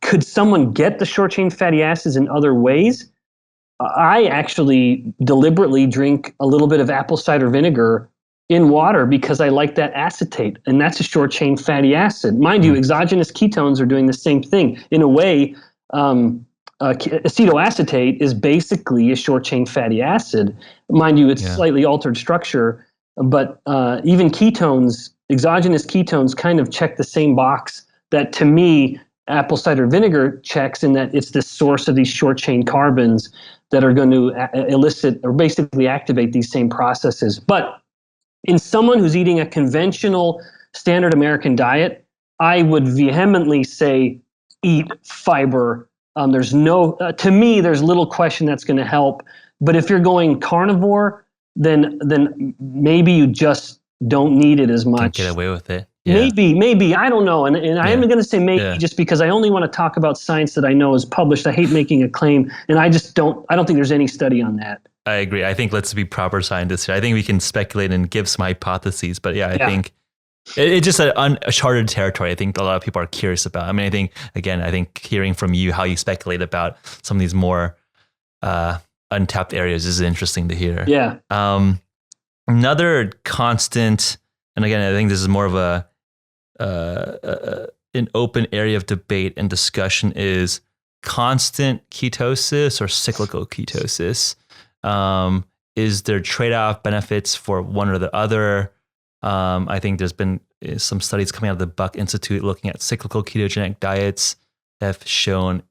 Could someone get the short chain fatty acids in other ways? I actually deliberately drink a little bit of apple cider vinegar in water because I like that acetate, and that's a short chain fatty acid. Mind you, exogenous ketones are doing the same thing. In a way, acetoacetate is basically a short chain fatty acid. Mind you, it's slightly altered structure, but even ketones, exogenous ketones, kind of check the same box that, to me, apple cider vinegar checks, in that it's the source of these short chain carbons that are going to elicit or basically activate these same processes. But in someone who's eating a conventional standard American diet, I would vehemently say eat fiber. There's no, to me, there's little question that's going to help. But if you're going carnivore, then maybe you just don't need it as much. Can't get away with it. Yeah. Maybe, I don't know. And I am going to say maybe just because I only want to talk about science that I know is published. I hate making a claim, and I don't think there's any study on that. I agree. I think let's be proper scientists here. I think we can speculate and give some hypotheses, but I think it's just an uncharted territory. I think a lot of people are curious about. I mean, I think hearing from you how you speculate about some of these more untapped areas is interesting to hear. Yeah. Another constant, and again, I think this is more of an open area of debate and discussion, is constant ketosis or cyclical ketosis. Is there trade-off benefits for one or the other? I think there's been some studies coming out of the Buck Institute looking at cyclical ketogenic diets that have shown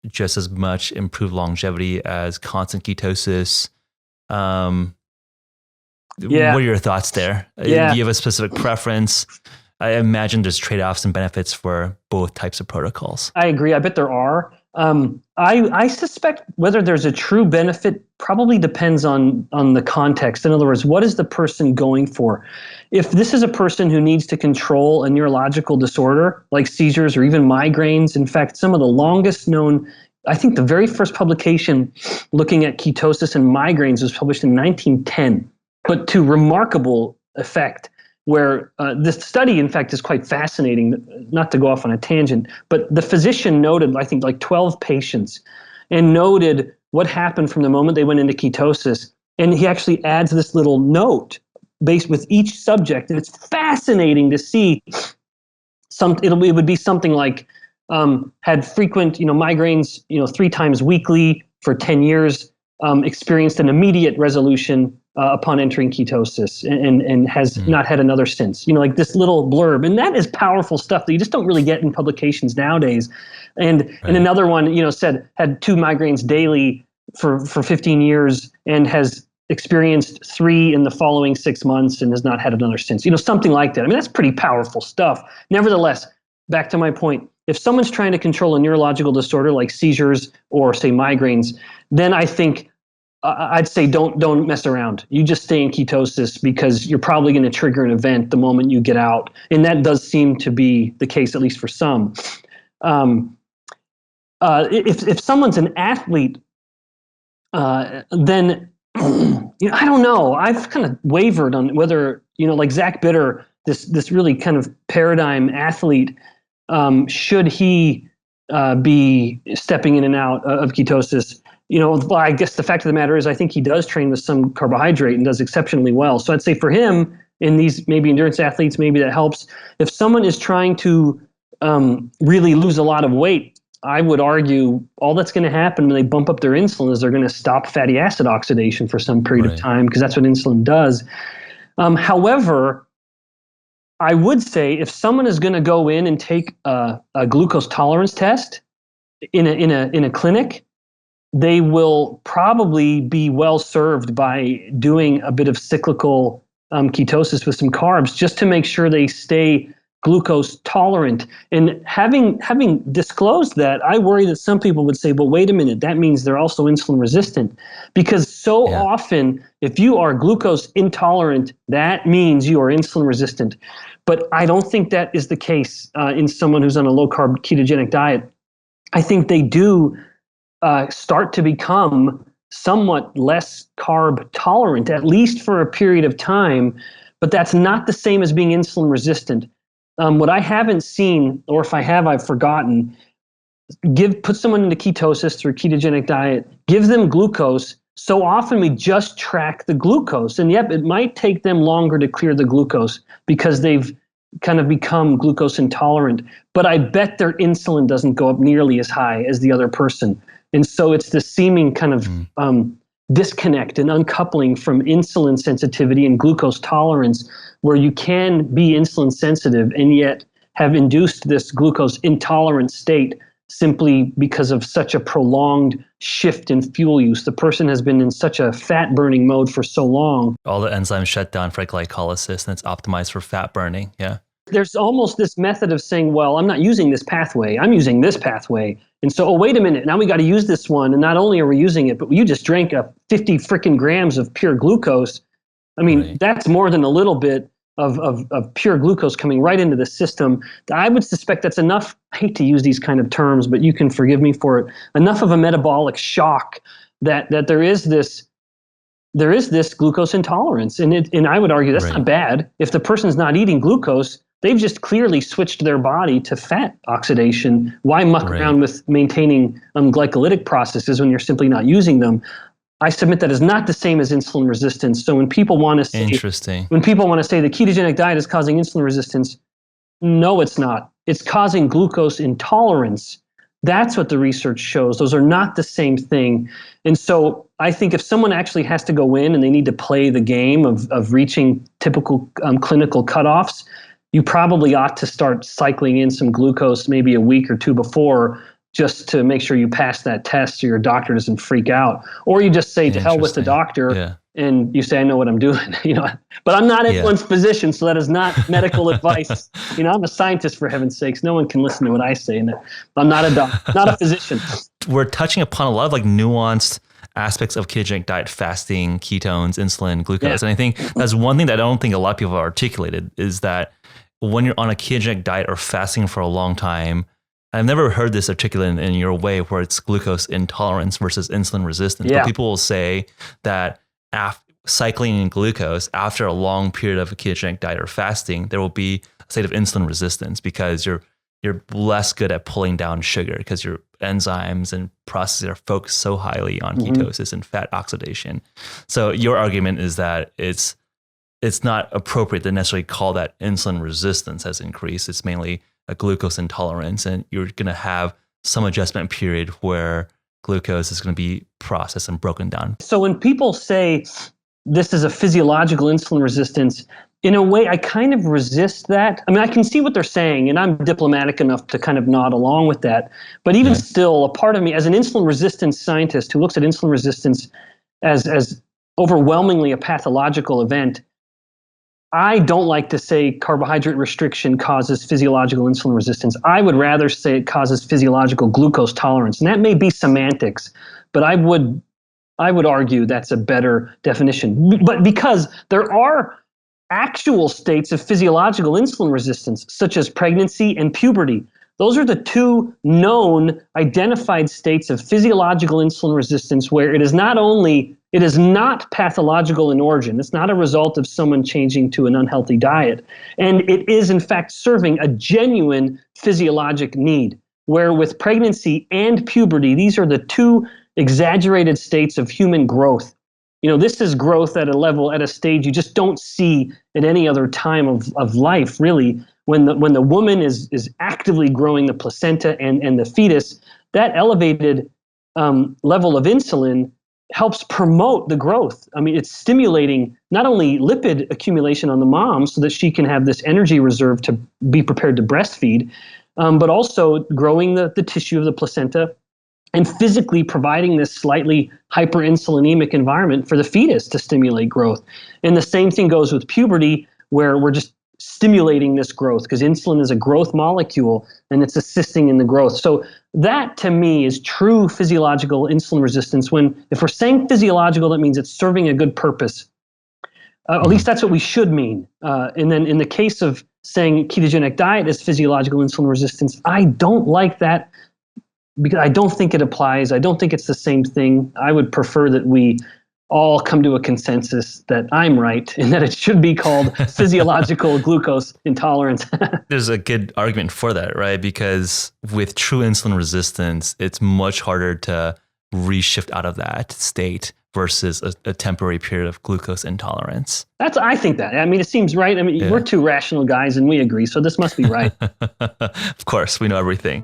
just as much improved longevity as constant ketosis. What are your thoughts there? Do you have a specific preference? I imagine there's trade-offs and benefits for both types of protocols. I agree. I bet there are. I suspect whether there's a true benefit probably depends on the context. In other words, what is the person going for? If this is a person who needs to control a neurological disorder like seizures or even migraines, in fact, some of the longest known, I think the very first publication looking at ketosis and migraines was published in 1910, but to remarkable effect, where this study, in fact, is quite fascinating, not to go off on a tangent, but the physician noted, I think, like 12 patients, and noted what happened from the moment they went into ketosis. And he actually adds this little note based with each subject. And it's fascinating to see it would be something like had frequent, migraines, 3 times weekly for 10 years, experienced an immediate resolution upon entering ketosis, and has not had another since. Like this little blurb, and that is powerful stuff that you just don't really get in publications nowadays. And another one, said had 2 migraines daily for 15 years and has experienced 3 in the following 6 months and has not had another since. Something like that. I mean, that's pretty powerful stuff. Nevertheless, back to my point, if someone's trying to control a neurological disorder like seizures or say migraines, then I think I'd say don't mess around. You just stay in ketosis because you're probably going to trigger an event the moment you get out, and that does seem to be the case, at least for some. If someone's an athlete, then I don't know. I've kind of wavered on whether like Zach Bitter, this really kind of paradigm athlete, should he be stepping in and out of ketosis? I guess the fact of the matter is I think he does train with some carbohydrate and does exceptionally well. So I'd say for him, in these maybe endurance athletes, maybe that helps. If someone is trying to really lose a lot of weight, I would argue all that's going to happen when they bump up their insulin is they're going to stop fatty acid oxidation for some period of time, because that's what insulin does. However, I would say if someone is going to go in and take a glucose tolerance test in a clinic, they will probably be well served by doing a bit of cyclical ketosis with some carbs, just to make sure they stay glucose tolerant. And having disclosed that, I worry that some people would say, well, wait a minute, that means they're also insulin resistant. Because so often, if you are glucose intolerant, that means you are insulin resistant. But I don't think that is the case in someone who's on a low-carb ketogenic diet. I think they do start to become somewhat less carb tolerant, at least for a period of time, but that's not the same as being insulin resistant. What I haven't seen, or if I have, I've forgotten, put someone into ketosis through a ketogenic diet, give them glucose, so often we just track the glucose. And yep, it might take them longer to clear the glucose because they've kind of become glucose intolerant. But I bet their insulin doesn't go up nearly as high as the other person. And so it's this seeming kind of disconnect and uncoupling from insulin sensitivity and glucose tolerance, where you can be insulin sensitive and yet have induced this glucose intolerant state simply because of such a prolonged shift in fuel use. The person has been in such a fat burning mode for so long. All the enzymes shut down for glycolysis and it's optimized for fat burning. Yeah. There's almost this method of saying, well, I'm not using this pathway, I'm using this pathway. And so, oh, wait a minute, now we got to use this one. And not only are we using it, but you just drank 50 freaking grams of pure glucose. I mean, That's more than a little bit of pure glucose coming right into the system. I would suspect that's enough. I hate to use these kind of terms, but you can forgive me for it. Enough of a metabolic shock that there is this glucose intolerance. And I would argue that's not bad. If the person's not eating glucose, they've just clearly switched their body to fat oxidation. Why muck around with maintaining glycolytic processes when you're simply not using them? I submit that is not the same as insulin resistance. So when people want to say, the ketogenic diet is causing insulin resistance, no, it's not. It's causing glucose intolerance. That's what the research shows. Those are not the same thing. And so I think if someone actually has to go in and they need to play the game of reaching typical clinical cutoffs, you probably ought to start cycling in some glucose maybe a week or two before, just to make sure you pass that test so your doctor doesn't freak out. Or you just say to hell with the doctor and you say, I know what I'm doing, but I'm not anyone's physician, so that is not medical advice. I'm a scientist, for heaven's sakes. No one can listen to what I say, and I'm not not a physician. We're touching upon a lot of nuanced aspects of ketogenic diet, fasting, ketones, insulin, glucose. And I think that's one thing that I don't think a lot of people have articulated is that when you're on a ketogenic diet or fasting for a long time, I've never heard this articulated in your way where it's glucose intolerance versus insulin resistance. But people will say that cycling in glucose after a long period of a ketogenic diet or fasting, there will be a state of insulin resistance because you're less good at pulling down sugar because your enzymes and processes are focused so highly on ketosis and fat oxidation. So your argument is that it's not appropriate to necessarily call that insulin resistance has increased. It's mainly a glucose intolerance, and you're going to have some adjustment period where glucose is going to be processed and broken down. So when people say this is a physiological insulin resistance, in a way, I kind of resist that. I mean, I can see what they're saying, and I'm diplomatic enough to kind of nod along with that. But even still, a part of me, as an insulin resistance scientist who looks at insulin resistance as overwhelmingly a pathological event, I don't like to say carbohydrate restriction causes physiological insulin resistance. I would rather say it causes physiological glucose tolerance. And that may be semantics, but I would argue that's a better definition. But because there are actual states of physiological insulin resistance, such as pregnancy and puberty. Those are the two known identified states of physiological insulin resistance where it is not pathological in origin. It's not a result of someone changing to an unhealthy diet. And it is, in fact, serving a genuine physiologic need, where with pregnancy and puberty, these are the two exaggerated states of human growth. This is growth at a stage you just don't see at any other time of life, really. When the woman is actively growing the placenta and the fetus, that elevated level of insulin helps promote the growth. I mean, it's stimulating not only lipid accumulation on the mom so that she can have this energy reserve to be prepared to breastfeed, but also growing the tissue of the placenta and physically providing this slightly hyperinsulinemic environment for the fetus to stimulate growth. And the same thing goes with puberty, where we're just stimulating this growth because insulin is a growth molecule and it's assisting in the growth. So that to me is true physiological insulin resistance. If we're saying physiological, that means it's serving a good purpose. At least that's what we should mean. And then in the case of saying ketogenic diet is physiological insulin resistance, I don't like that because I don't think it applies. I don't think it's the same thing. I would prefer that we all come to a consensus that I'm right and that it should be called physiological glucose intolerance. There's a good argument for that, right? Because with true insulin resistance, it's much harder to reshift out of that state versus a temporary period of glucose intolerance. I think that. I mean, it seems right. I mean, we're two rational guys and we agree, so this must be right. Of course, we know everything.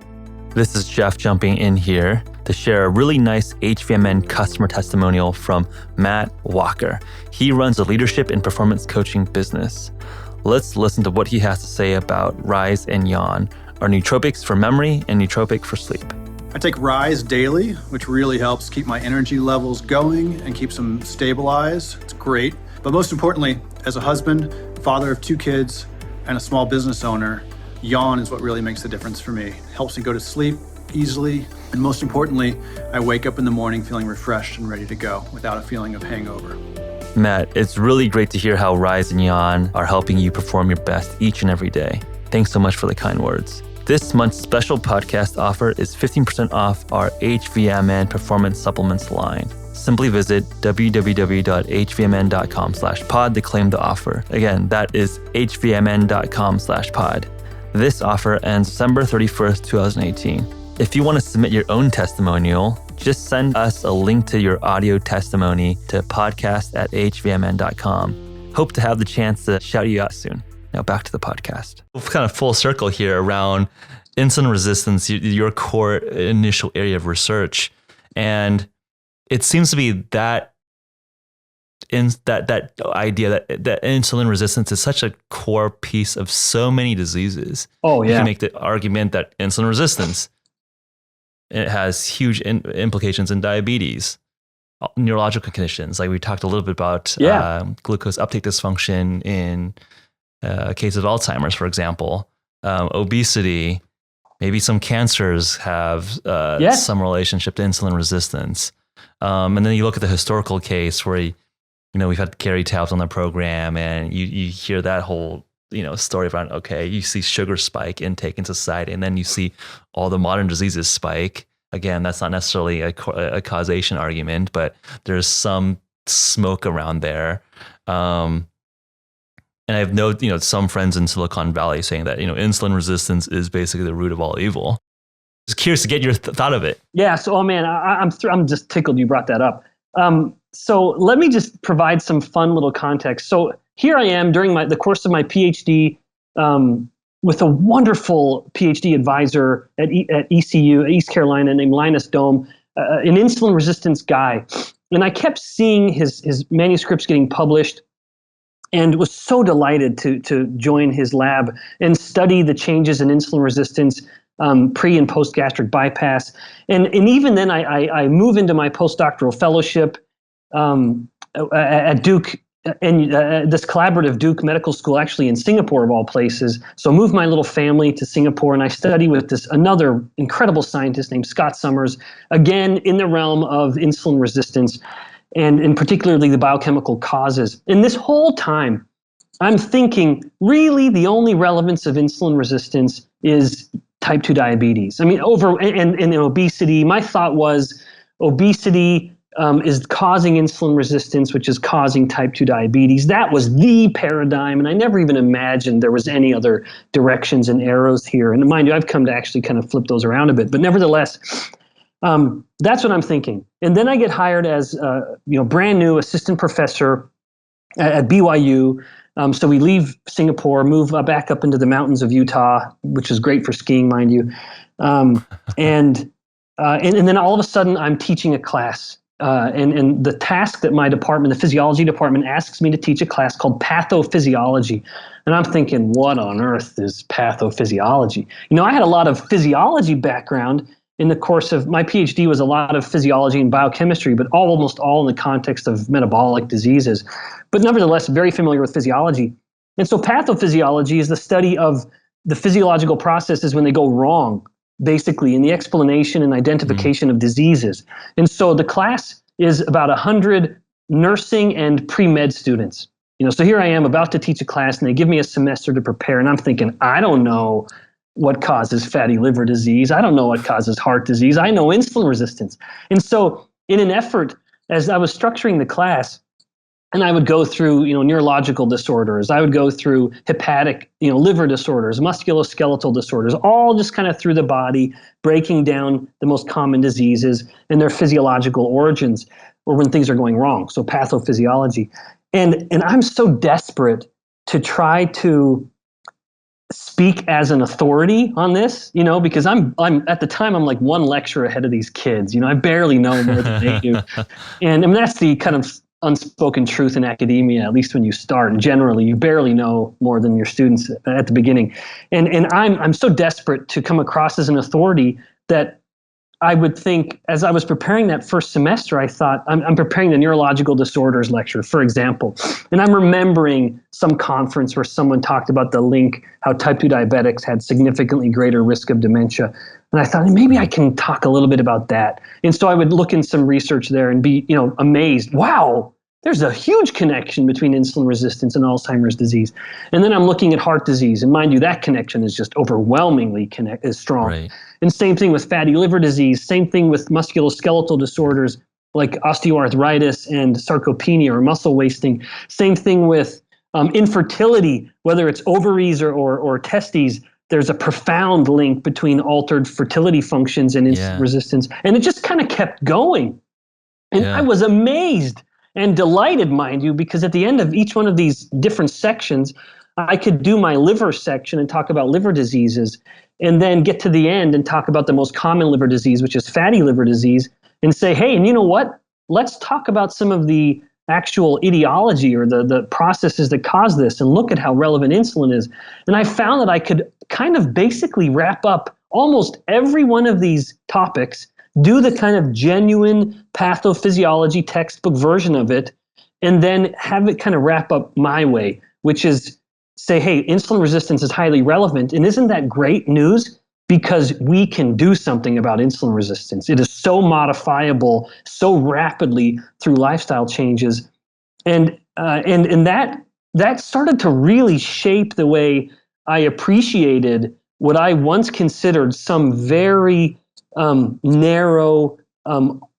This is Jeff jumping in here to share a really nice HVMN customer testimonial from Matt Walker. He runs a leadership and performance coaching business. Let's listen to what he has to say about Rise and Yawn, our nootropics for memory and nootropic for sleep. I take Rise daily, which really helps keep my energy levels going and keeps them stabilized. It's great. But most importantly, as a husband, father of 2 kids, and a small business owner, Yawn is what really makes the difference for me. It helps me go to sleep easily. And most importantly, I wake up in the morning feeling refreshed and ready to go without a feeling of hangover. Matt, it's really great to hear how Rise and Yawn are helping you perform your best each and every day. Thanks so much for the kind words. This month's special podcast offer is 15% off our HVMN performance supplements line. Simply visit www.hvmn.com/pod to claim the offer. Again, that is hvmn.com/pod. This offer ends December 31st, 2018. If you want to submit your own testimonial, just send us a link to your audio testimony to podcast@hvmn.com. Hope to have the chance to shout you out soon. Now back to the podcast. Kind of full circle here around insulin resistance, your core initial area of research. And it seems to be that idea that insulin resistance is such a core piece of so many diseases. Oh, yeah. You can make the argument that insulin resistance, it has huge implications in diabetes, neurological conditions. Like we talked a little bit about glucose uptake dysfunction in case of Alzheimer's, for example, obesity, maybe some cancers have some relationship to insulin resistance. And then you look at the historical case where, we've had Gary Taubes on the program and you hear that whole, story around, okay, you see sugar spike intake in society, and then you see all the modern diseases spike. Again, that's not necessarily a causation argument, but there's some smoke around there. And I have some friends in Silicon Valley saying that, insulin resistance is basically the root of all evil. Just curious to get your thought of it. Yeah. So, I'm just tickled you brought that up. So let me just provide some fun little context. So here I am during the course of my PhD with a wonderful PhD advisor at ECU, East Carolina, named Linus Dome, an insulin resistance guy. And I kept seeing his manuscripts getting published, and was so delighted to join his lab and study the changes in insulin resistance, pre and post gastric bypass. And even then I move into my postdoctoral fellowship at Duke, and this collaborative Duke Medical School, actually in Singapore of all places. So I moved my little family to Singapore, and I study with another incredible scientist named Scott Summers, again in the realm of insulin resistance, and particularly the biochemical causes. And this whole time, I'm thinking, really, the only relevance of insulin resistance is type 2 diabetes. I mean, and obesity. My thought was obesity is causing insulin resistance, which is causing type 2 diabetes. That was the paradigm, and I never even imagined there was any other directions and arrows here. And mind you, I've come to actually kind of flip those around a bit. But nevertheless, that's what I'm thinking. And then I get hired as brand new assistant professor at BYU. So we leave Singapore, move back up into the mountains of Utah, which is great for skiing, mind you. And then all of a sudden I'm teaching a class. And the task that my department, the physiology department, asks me to teach a class called pathophysiology. And I'm thinking, what on earth is pathophysiology? I had a lot of physiology background. In the course of my PhD was a lot of physiology and biochemistry, but almost all in the context of metabolic diseases. But nevertheless, very familiar with physiology. And so pathophysiology is the study of the physiological processes when they go wrong, basically, in the explanation and identification of diseases. And so the class is about 100 nursing and pre-med students. So here I am about to teach a class, and they give me a semester to prepare, and I'm thinking, I don't know what causes fatty liver disease. I don't know what causes heart disease. I know insulin resistance. And so in an effort, as I was structuring the class, and I would go through, neurological disorders, I would go through hepatic, liver disorders, musculoskeletal disorders, all just kind of through the body, breaking down the most common diseases and their physiological origins. or when things are going wrong. So pathophysiology. And I'm so desperate to try to speak as an authority on this, because I'm at the time, I'm like one lecture ahead of these kids. I barely know more than they do. And I mean, that's the kind of unspoken truth in academia, at least when you start. And generally, you barely know more than your students at the beginning. And I'm so desperate to come across as an authority that I would think, as I was preparing that first semester, I thought, I'm preparing the neurological disorders lecture, for example. And I'm remembering some conference where someone talked about the link, how type 2 diabetics had significantly greater risk of dementia. And I thought, maybe I can talk a little bit about that. And so I would look in some research there and be, amazed. Wow, there's a huge connection between insulin resistance and Alzheimer's disease. And then I'm looking at heart disease. And mind you, that connection is just overwhelmingly strong. Right. And same thing with fatty liver disease, same thing with musculoskeletal disorders like osteoarthritis and sarcopenia or muscle wasting. Same thing with infertility, whether it's ovaries or testes. There's a profound link between altered fertility functions and insulin resistance. And it just kind of kept going. And I was amazed and delighted, mind you, because at the end of each one of these different sections, I could do my liver section and talk about liver diseases, and then get to the end and talk about the most common liver disease, which is fatty liver disease, and say, hey, and you know what? Let's talk about some of the actual etiology or the processes that cause this, and look at how relevant insulin is. And I found that I could kind of basically wrap up almost every one of these topics, do the kind of genuine pathophysiology textbook version of it, and then have it kind of wrap up my way, which is say, hey, insulin resistance is highly relevant. And isn't that great news? Because we can do something about insulin resistance. It is so modifiable so rapidly through lifestyle changes. And that started to really shape the way I appreciated what I once considered some very narrow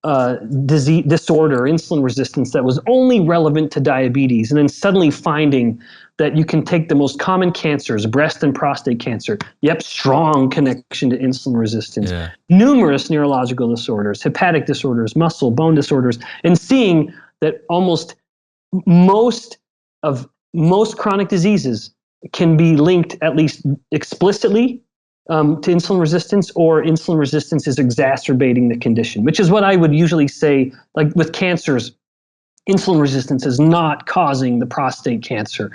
disorder, insulin resistance, that was only relevant to diabetes. And then suddenly finding that you can take the most common cancers, breast and prostate cancer, strong connection to insulin resistance, numerous neurological disorders, hepatic disorders, muscle, bone disorders, and seeing that almost most chronic diseases can be linked, at least explicitly, to insulin resistance, or insulin resistance is exacerbating the condition, which is what I would usually say, like with cancers, insulin resistance is not causing the prostate cancer,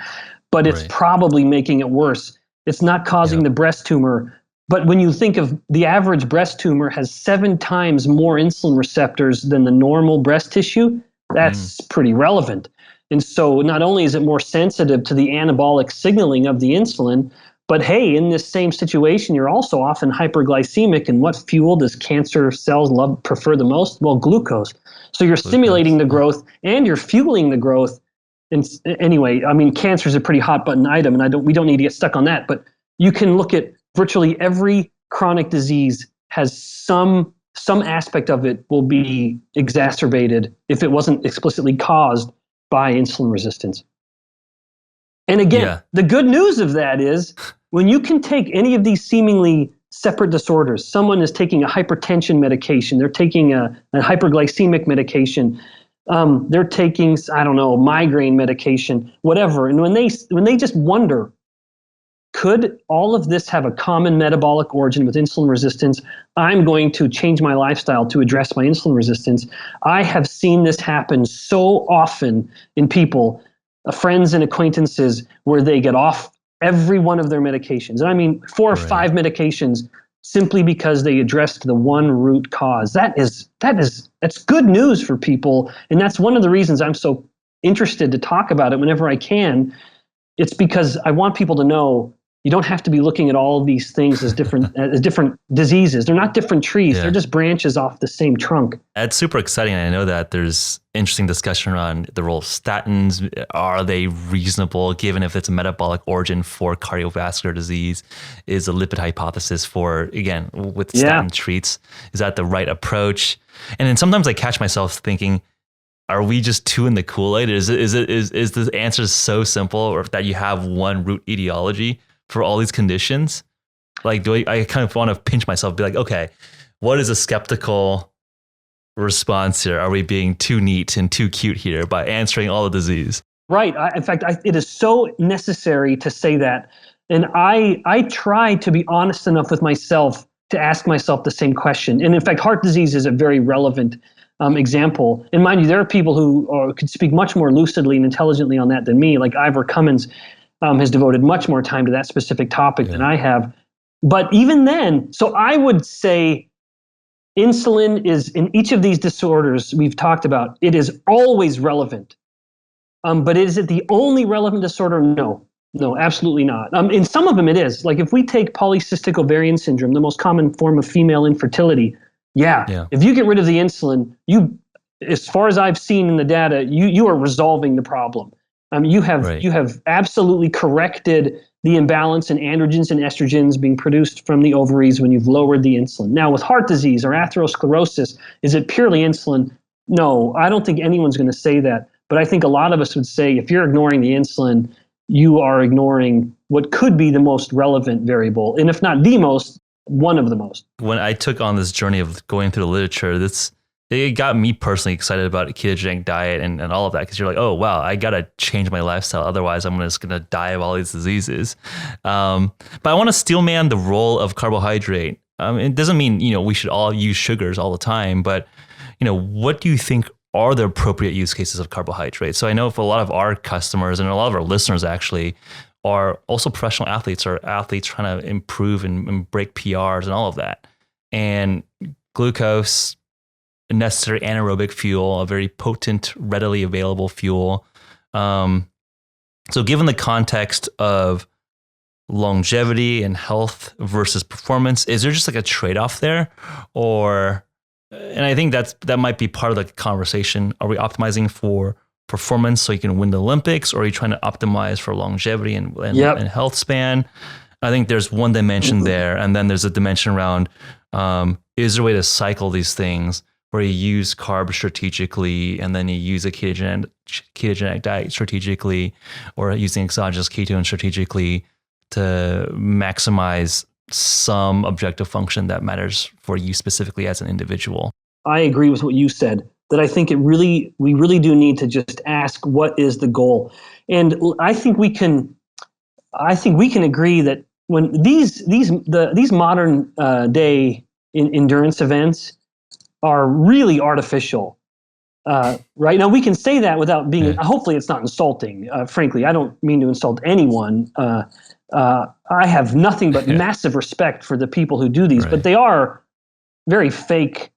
but it's probably making it worse. It's not causing the breast tumor. But when you think of the average breast tumor has 7 times more insulin receptors than the normal breast tissue, that's pretty relevant. And so not only is it more sensitive to the anabolic signaling of the insulin, but hey, in this same situation, you're also often hyperglycemic. And what fuel does cancer cells prefer the most? Well, glucose. So you're stimulating the growth and you're fueling the growth. And anyway, I mean, cancer is a pretty hot button item, and we don't need to get stuck on that. But you can look at virtually every chronic disease has some aspect of it will be exacerbated if it wasn't explicitly caused by insulin resistance. And again, the good news of that is when you can take any of these seemingly separate disorders, someone is taking a hypertension medication, they're taking a hyperglycemic medication, they're taking, I don't know, migraine medication, whatever. And when they just wonder, could all of this have a common metabolic origin with insulin resistance? I'm going to change my lifestyle to address my insulin resistance. I have seen this happen so often in people, friends and acquaintances, where they get off every one of their medications. And I mean 4 or 5 medications simply because they addressed the one root cause. That's good news for people. And that's one of the reasons I'm so interested to talk about it whenever I can. It's because I want people to know you don't have to be looking at all of these things as different diseases. They're not different trees. They're just branches off the same trunk. That's super exciting. I know that there's interesting discussion around the role of statins. Are they reasonable given if it's a metabolic origin for cardiovascular disease? Is a lipid hypothesis for, again, with statin treats, is that the right approach? And then sometimes I catch myself thinking, are we just too in the Kool-Aid? Is the answer so simple, or that you have one root etiology for all these conditions? Like, I kind of want to pinch myself and be like, okay, what is a skeptical response here? Are we being too neat and too cute here by answering all the disease? Right. In fact, it is so necessary to say that. And I try to be honest enough with myself to ask myself the same question. And in fact, heart disease is a very relevant example. And mind you, there are people who could speak much more lucidly and intelligently on that than me. Like Ivor Cummins has devoted much more time to that specific topic than I have. But even then, so I would say insulin is, in each of these disorders we've talked about, it is always relevant. But is it the only relevant disorder? No, absolutely not. In some of them it is. Like if we take polycystic ovarian syndrome, the most common form of female infertility, if you get rid of the insulin, you, as far as I've seen in the data, you are resolving the problem. You have absolutely corrected the imbalance in androgens and estrogens being produced from the ovaries when you've lowered the insulin. Now with heart disease or atherosclerosis, is it purely insulin? No, I don't think anyone's going to say that. But I think a lot of us would say if you're ignoring the insulin, you are ignoring what could be the most relevant variable. And if not the most, one of the most. When I took on this journey of going through the literature, it got me personally excited about a ketogenic diet and all of that, because you're like, oh, wow, I got to change my lifestyle. Otherwise, I'm just going to die of all these diseases. But I want to steelman the role of carbohydrate. It doesn't mean, we should all use sugars all the time, but, what do you think are the appropriate use cases of carbohydrates? So I know for a lot of our customers and a lot of our listeners actually are also professional athletes or athletes trying to improve and break PRs and all of that. And glucose, a necessary anaerobic fuel, a very potent, readily available fuel. So given the context of longevity and health versus performance, is there just like a trade-off there? And I think that might be part of the conversation. Are we optimizing for performance so you can win the Olympics, or are you trying to optimize for longevity and health span? I think there's one dimension there, and then there's a dimension around is there a way to cycle these things where you use carbs strategically and then you use a ketogenic diet strategically, or using exogenous ketones strategically to maximize some objective function that matters for you specifically as an individual? I agree with what you said, that I think we really do need to just ask, what is the goal? And I think we can agree that when these modern day endurance events are really artificial. Right now, we can say that without being. Hopefully, it's not insulting. Frankly, I don't mean to insult anyone. I have nothing but massive respect for the people who do these, but they are very fake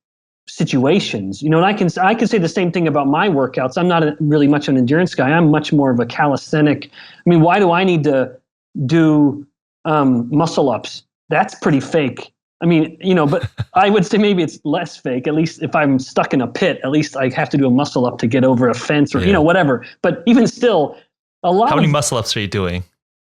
situations. And I can say the same thing about my workouts. I'm not really much of an endurance guy. I'm much more of a calisthenic. I mean, why do I need to do muscle ups? That's pretty fake. I mean, but I would say maybe it's less fake. At least if I'm stuck in a pit, at least I have to do a muscle up to get over a fence or whatever. But even still, How many muscle ups are you doing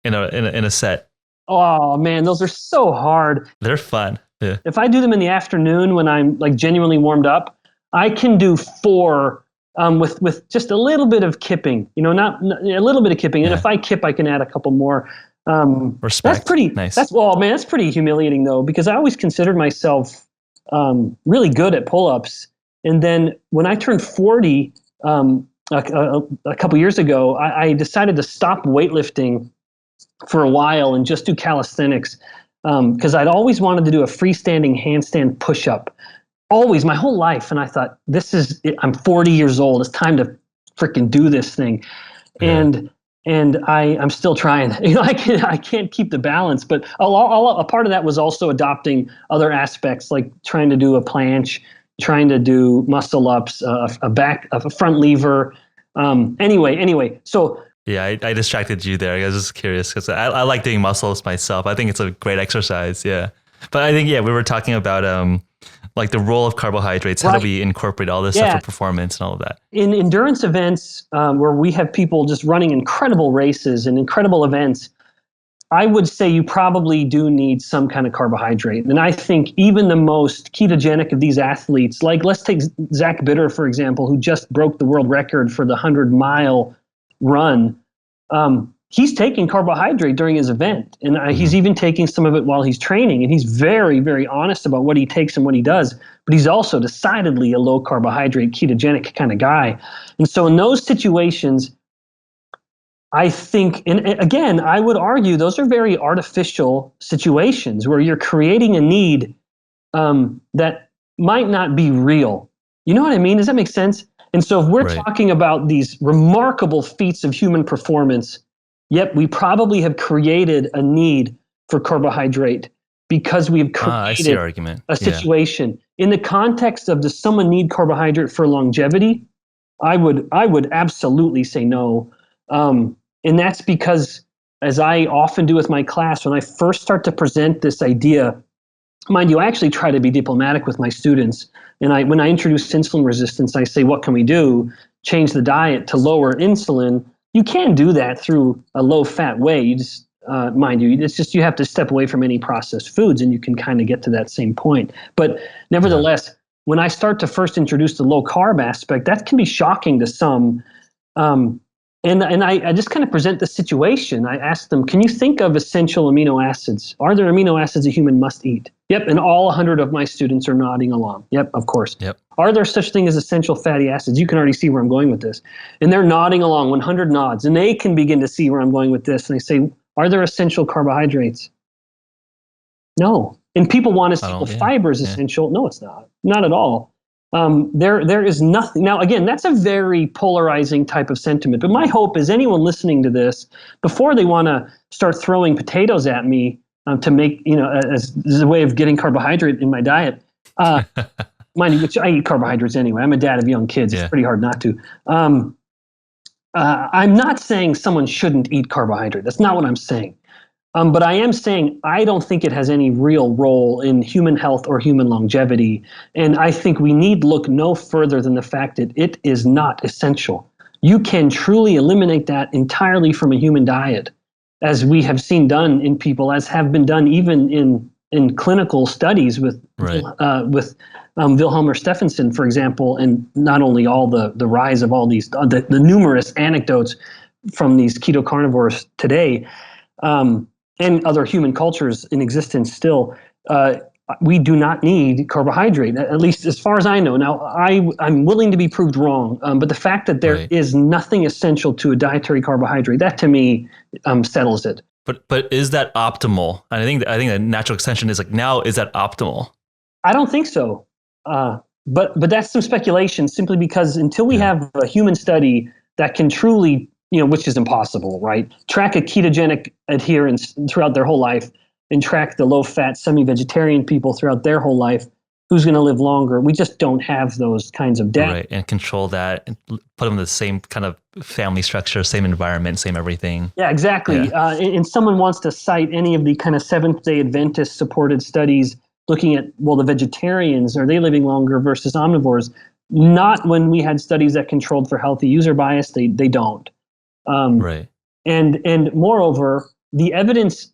in a set? Oh man, those are so hard. They're fun. Yeah. If I do them in the afternoon when I'm like genuinely warmed up, I can do 4 with just a little bit of kipping. Not a little bit of kipping. And if I kip, I can add a couple more. Respect. That's pretty nice. That's pretty humiliating though, because I always considered myself really good at pull-ups. And then when I turned 40 a couple years ago, I decided to stop weightlifting for a while and just do calisthenics, because I'd always wanted to do a freestanding handstand push-up, always, my whole life. And I thought, I'm 40 years old. It's time to freaking do this thing. Yeah. And I'm still trying. I can't keep the balance. But a part of that was also adopting other aspects, like trying to do a planche, trying to do muscle ups, a front lever. Anyway, so. Yeah, I distracted you there. I was just curious because I like doing muscle ups myself. I think it's a great exercise. Yeah. But I think, we were talking about like the role of carbohydrates, how do we incorporate all this stuff for performance and all of that? In endurance events where we have people just running incredible races and incredible events, I would say you probably do need some kind of carbohydrate. And I think even the most ketogenic of these athletes, like let's take Zach Bitter, for example, who just broke the world record for the 100-mile run. he's taking carbohydrate during his event, and he's even taking some of it while he's training, and he's very, very honest about what he takes and what he does, but he's also decidedly a low carbohydrate ketogenic kind of guy. And so in those situations, I think, and again, I would argue those are very artificial situations where you're creating a need that might not be real. You know what I mean? Does that make sense? And so if we're talking about these remarkable feats of human performance, yep, we probably have created a need for carbohydrate because we've created a situation. In the context of does someone need carbohydrate for longevity, I would absolutely say no. And that's because, as I often do with my class, when I first start to present this idea, mind you, I actually try to be diplomatic with my students. And when I introduce insulin resistance, I say, what can we do? Change the diet to lower insulin. You can do that through a low-fat way. You just, mind you, it's just you have to step away from any processed foods, and you can kind of get to that same point. But nevertheless, when I start to first introduce the low-carb aspect, that can be shocking to some. And I just kind of present the situation. I ask them, can you think of essential amino acids? Are there amino acids a human must eat? Yep, and all 100 of my students are nodding along. Yep, of course. Yep. Are there such thing as essential fatty acids? You can already see where I'm going with this. And they're nodding along, 100 nods, and they can begin to see where I'm going with this. And I say, are there essential carbohydrates? No. And people want to say, well, fiber is essential. No, it's not. Not at all. There is nothing. Now, again, that's a very polarizing type of sentiment. But my hope is anyone listening to this, before they want to start throwing potatoes at me to make, as a way of getting carbohydrate in my diet, mind you, which I eat carbohydrates anyway. I'm a dad of young kids. It's pretty hard not to. I'm not saying someone shouldn't eat carbohydrate. That's not what I'm saying. But I am saying I don't think it has any real role in human health or human longevity. And I think we need look no further than the fact that it is not essential. You can truly eliminate that entirely from a human diet, as we have seen done in people, as have been done even in clinical studies with Wilhelmer Stephenson, for example, and not only all the rise of all these, the numerous anecdotes from these keto carnivores today, and other human cultures in existence still, we do not need carbohydrate, at least as far as I know. Now, I'm willing to be proved wrong, but the fact that there is nothing essential to a dietary carbohydrate, that to me settles it. But is that optimal? And I think the natural extension is like, now, is that optimal? I don't think so. But that's some speculation, simply because until we have a human study that can truly, which is impossible, right? Track a ketogenic adherence throughout their whole life and track the low-fat, semi-vegetarian people throughout their whole life. Who's going to live longer? We just don't have those kinds of data. Right, and control that, and put them in the same kind of family structure, same environment, same everything. Yeah, exactly. Yeah. And someone wants to cite any of the kind of Seventh-day Adventist supported studies looking at, the vegetarians, are they living longer versus omnivores? Not when we had studies that controlled for healthy user bias. They don't. Right. And moreover, the evidence,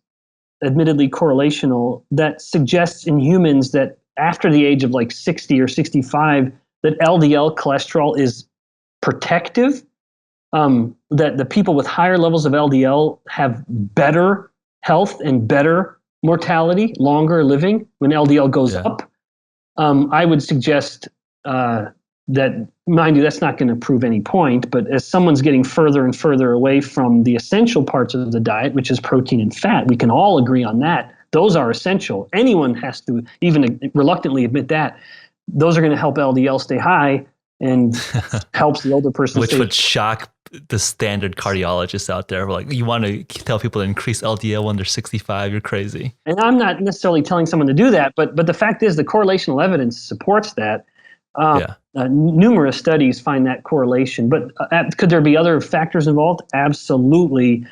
admittedly correlational, that suggests in humans that after the age of like 60 or 65, that LDL cholesterol is protective, that the people with higher levels of LDL have better health and better mortality, longer living when LDL goes up. I would suggest that, mind you, that's not going to prove any point, but as someone's getting further and further away from the essential parts of the diet, which is protein and fat, we can all agree on that. Those are essential. Anyone has to even reluctantly admit that. Those are going to help LDL stay high and helps the older person Which would shock the standard cardiologists out there. Like, you want to tell people to increase LDL when they're 65, you're crazy. And I'm not necessarily telling someone to do that, but the fact is the correlational evidence supports that. Numerous studies find that correlation, but could there be other factors involved? Absolutely.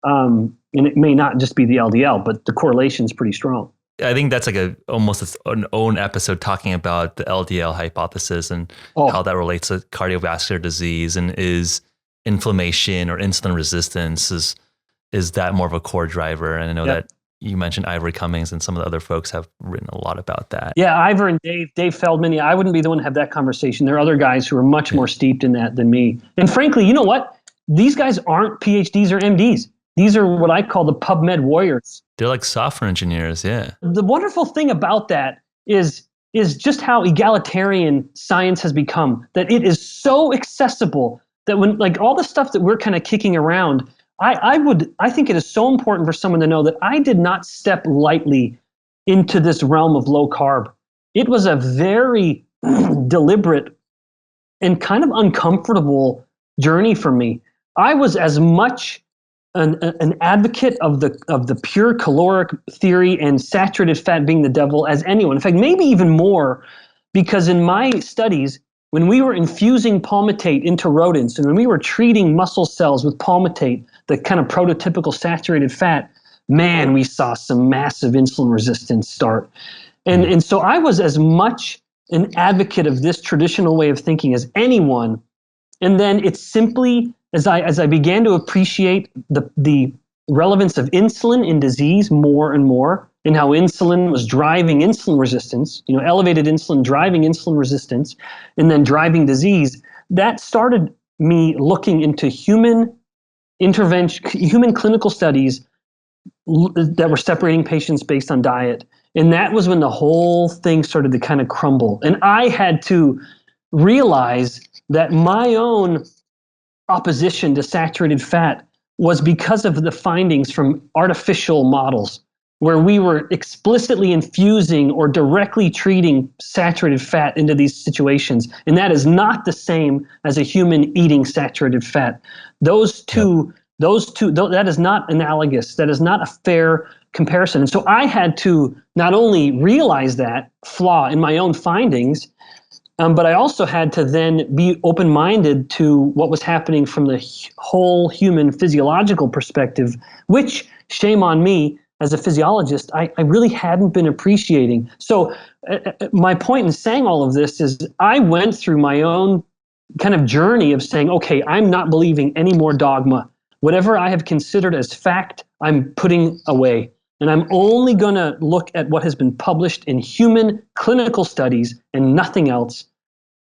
And it may not just be the LDL, but the correlation is pretty strong. I think that's like almost an own episode talking about the LDL hypothesis and how that relates to cardiovascular disease, and is inflammation or insulin resistance, is that more of a core driver? And I know that you mentioned Ivory Cummings and some of the other folks have written a lot about that. Yeah, Ivor and Dave Feldman. I wouldn't be the one to have that conversation. There are other guys who are much more steeped in that than me. And frankly, you know what? These guys aren't PhDs or MDs. These are what I call the PubMed warriors. They're like software engineers, yeah. The wonderful thing about that is just how egalitarian science has become, that it is so accessible that when, like, all the stuff that we're kind of kicking around, I think it is so important for someone to know that I did not step lightly into this realm of low carb. It was a very deliberate and kind of uncomfortable journey for me. I was as much an advocate of the pure caloric theory and saturated fat being the devil as anyone. In fact, maybe even more, because in my studies, when we were infusing palmitate into rodents and when we were treating muscle cells with palmitate, the kind of prototypical saturated fat, man, we saw some massive insulin resistance start. And so I was as much an advocate of this traditional way of thinking as anyone. And then it's simply, as I began to appreciate the relevance of insulin in disease more and more, and how insulin was driving insulin resistance, elevated insulin driving insulin resistance, and then driving disease, that started me looking into human intervention, human clinical studies that were separating patients based on diet. And that was when the whole thing started to kind of crumble. And I had to realize that my own opposition to saturated fat was because of the findings from artificial models where we were explicitly infusing or directly treating saturated fat into these situations. And that is not the same as a human eating saturated fat. Those two, that is not analogous. That is not a fair comparison. And so I had to not only realize that flaw in my own findings, but I also had to then be open-minded to what was happening from the whole human physiological perspective, which, shame on me as a physiologist, I really hadn't been appreciating. So my point in saying all of this is I went through my own kind of journey of saying, okay, I'm not believing any more dogma. Whatever I have considered as fact, I'm putting away. And I'm only going to look at what has been published in human clinical studies and nothing else.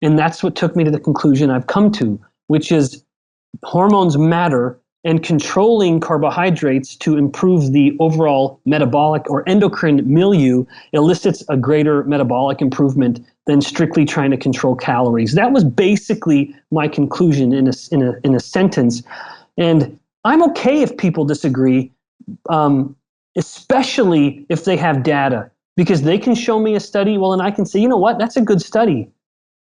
And that's what took me to the conclusion I've come to, which is hormones matter, and controlling carbohydrates to improve the overall metabolic or endocrine milieu elicits a greater metabolic improvement than strictly trying to control calories. That was basically my conclusion in a sentence. And I'm okay if people disagree, especially if they have data, because they can show me a study, well, and I can say, you know what, that's a good study.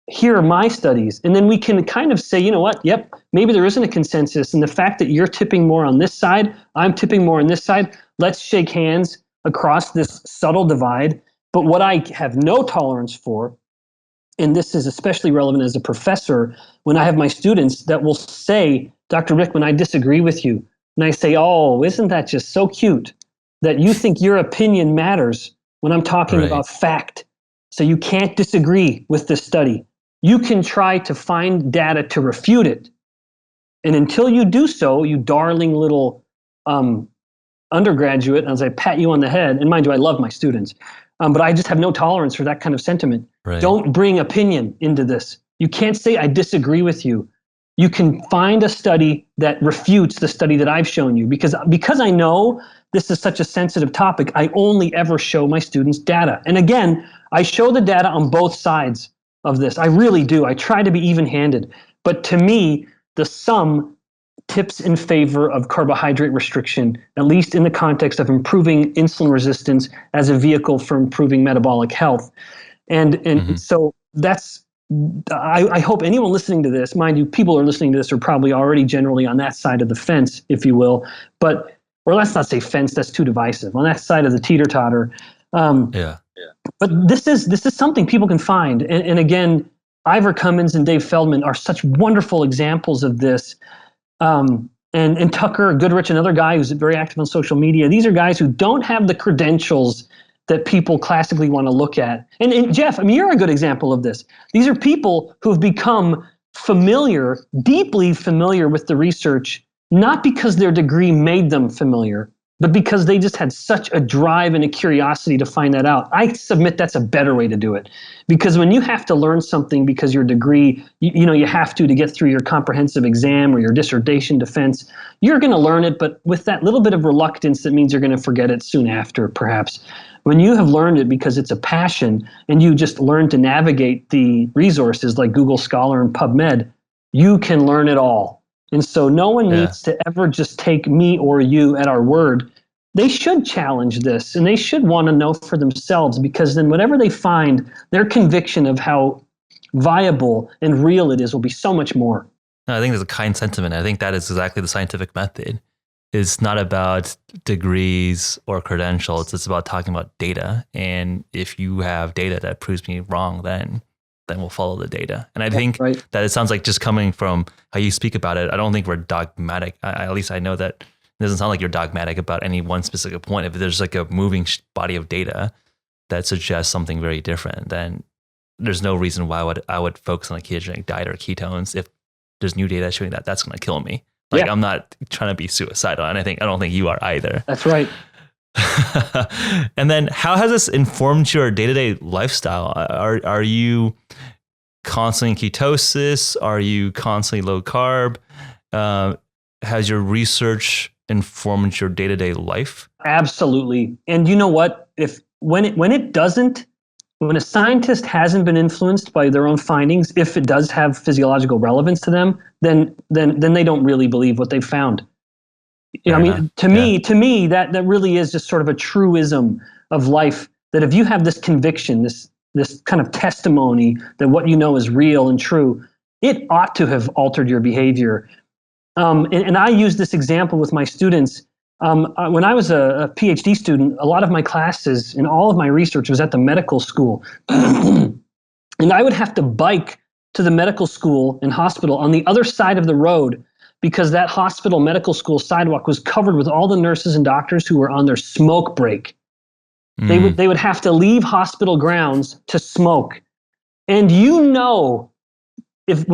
Here are my studies. And then we can kind of say, you know what, yep, maybe there isn't a consensus. And the fact that you're tipping more on this side, I'm tipping more on this side, let's shake hands across this subtle divide. But what I have no tolerance for, and this is especially relevant as a professor, when I have my students that will say, Dr. Rickman, I disagree with you. And I say, oh, isn't that just so cute that you think your opinion matters when I'm talking about fact? So you can't disagree with this study. You can try to find data to refute it. And until you do so, you darling little undergraduate, as I pat you on the head, and mind you, I love my students, but I just have no tolerance for that kind of sentiment. Don't bring opinion into this. You can't say, I disagree with you. You can find a study that refutes the study that I've shown you. Because I know this is such a sensitive topic, I only ever show my students data. And again, I show the data on both sides of this. I really do. I try to be even-handed. But to me, the sum tips in favor of carbohydrate restriction, at least in the context of improving insulin resistance as a vehicle for improving metabolic health. And so that's, I hope anyone listening to this, mind you, people who are listening to this are probably already generally on that side of the fence, if you will, or let's not say fence, that's too divisive, on that side of the teeter-totter. But this is something people can find. And again, Ivor Cummins and Dave Feldman are such wonderful examples of this. And Tucker Goodrich, another guy who's very active on social media. These are guys who don't have the credentials that people classically want to look at. And Jeff, I mean, you're a good example of this. These are people who have become familiar, deeply familiar with the research, not because their degree made them familiar, but because they just had such a drive and a curiosity to find that out. I submit that's a better way to do it. Because when you have to learn something because your degree, you have to get through your comprehensive exam or your dissertation defense, you're going to learn it, but with that little bit of reluctance, that means you're going to forget it soon after, perhaps. When you have learned it because it's a passion and you just learn to navigate the resources like Google Scholar and PubMed, you can learn it all. And so no one needs to ever just take me or you at our word. They should challenge this, and they should want to know for themselves, because then whatever they find, their conviction of how viable and real it is will be so much more. I think there's a kind sentiment. I think that is exactly the scientific method. It's not about degrees or credentials. It's about talking about data. And if you have data that proves me wrong, then we'll follow the data. And I think that it sounds like, just coming from how you speak about it, I don't think we're dogmatic. At least I know that it doesn't sound like you're dogmatic about any one specific point. If there's like a moving body of data that suggests something very different, then there's no reason why I would focus on a ketogenic diet or ketones. If there's new data showing that, that's going to kill me. Like, I'm not trying to be suicidal. And I don't think you are either. That's right. And then how has this informed your day-to-day lifestyle? Are you constantly in ketosis? Are you constantly low carb? Has your research informed your day-to-day life? Absolutely. And you know what? When a scientist hasn't been influenced by their own findings, if it does have physiological relevance to them, then they don't really believe what they've found. To me, that really is just sort of a truism of life, that if you have this conviction, this kind of testimony that what you know is real and true, it ought to have altered your behavior. And I use this example with my students. When I was a PhD student, a lot of my classes and all of my research was at the medical school. And I would have to bike to the medical school and hospital on the other side of the road, because that hospital medical school sidewalk was covered with all the nurses and doctors who were on their smoke break. They would have to leave hospital grounds to smoke. And if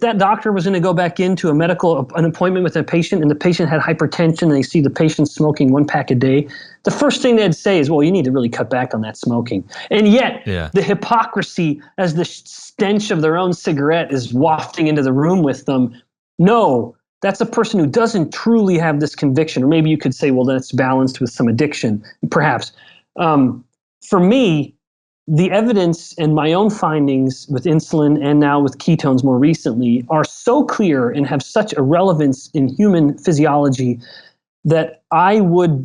that doctor was going to go back into an appointment with a patient, and the patient had hypertension, and they see the patient smoking 1 pack a day, the first thing they'd say is, well, you need to really cut back on that smoking. And yet the hypocrisy, as the stench of their own cigarette is wafting into the room with them, no, that's a person who doesn't truly have this conviction. Or maybe you could say, well, that's balanced with some addiction, perhaps. For me, the evidence and my own findings with insulin, and now with ketones more recently, are so clear and have such a relevance in human physiology that I would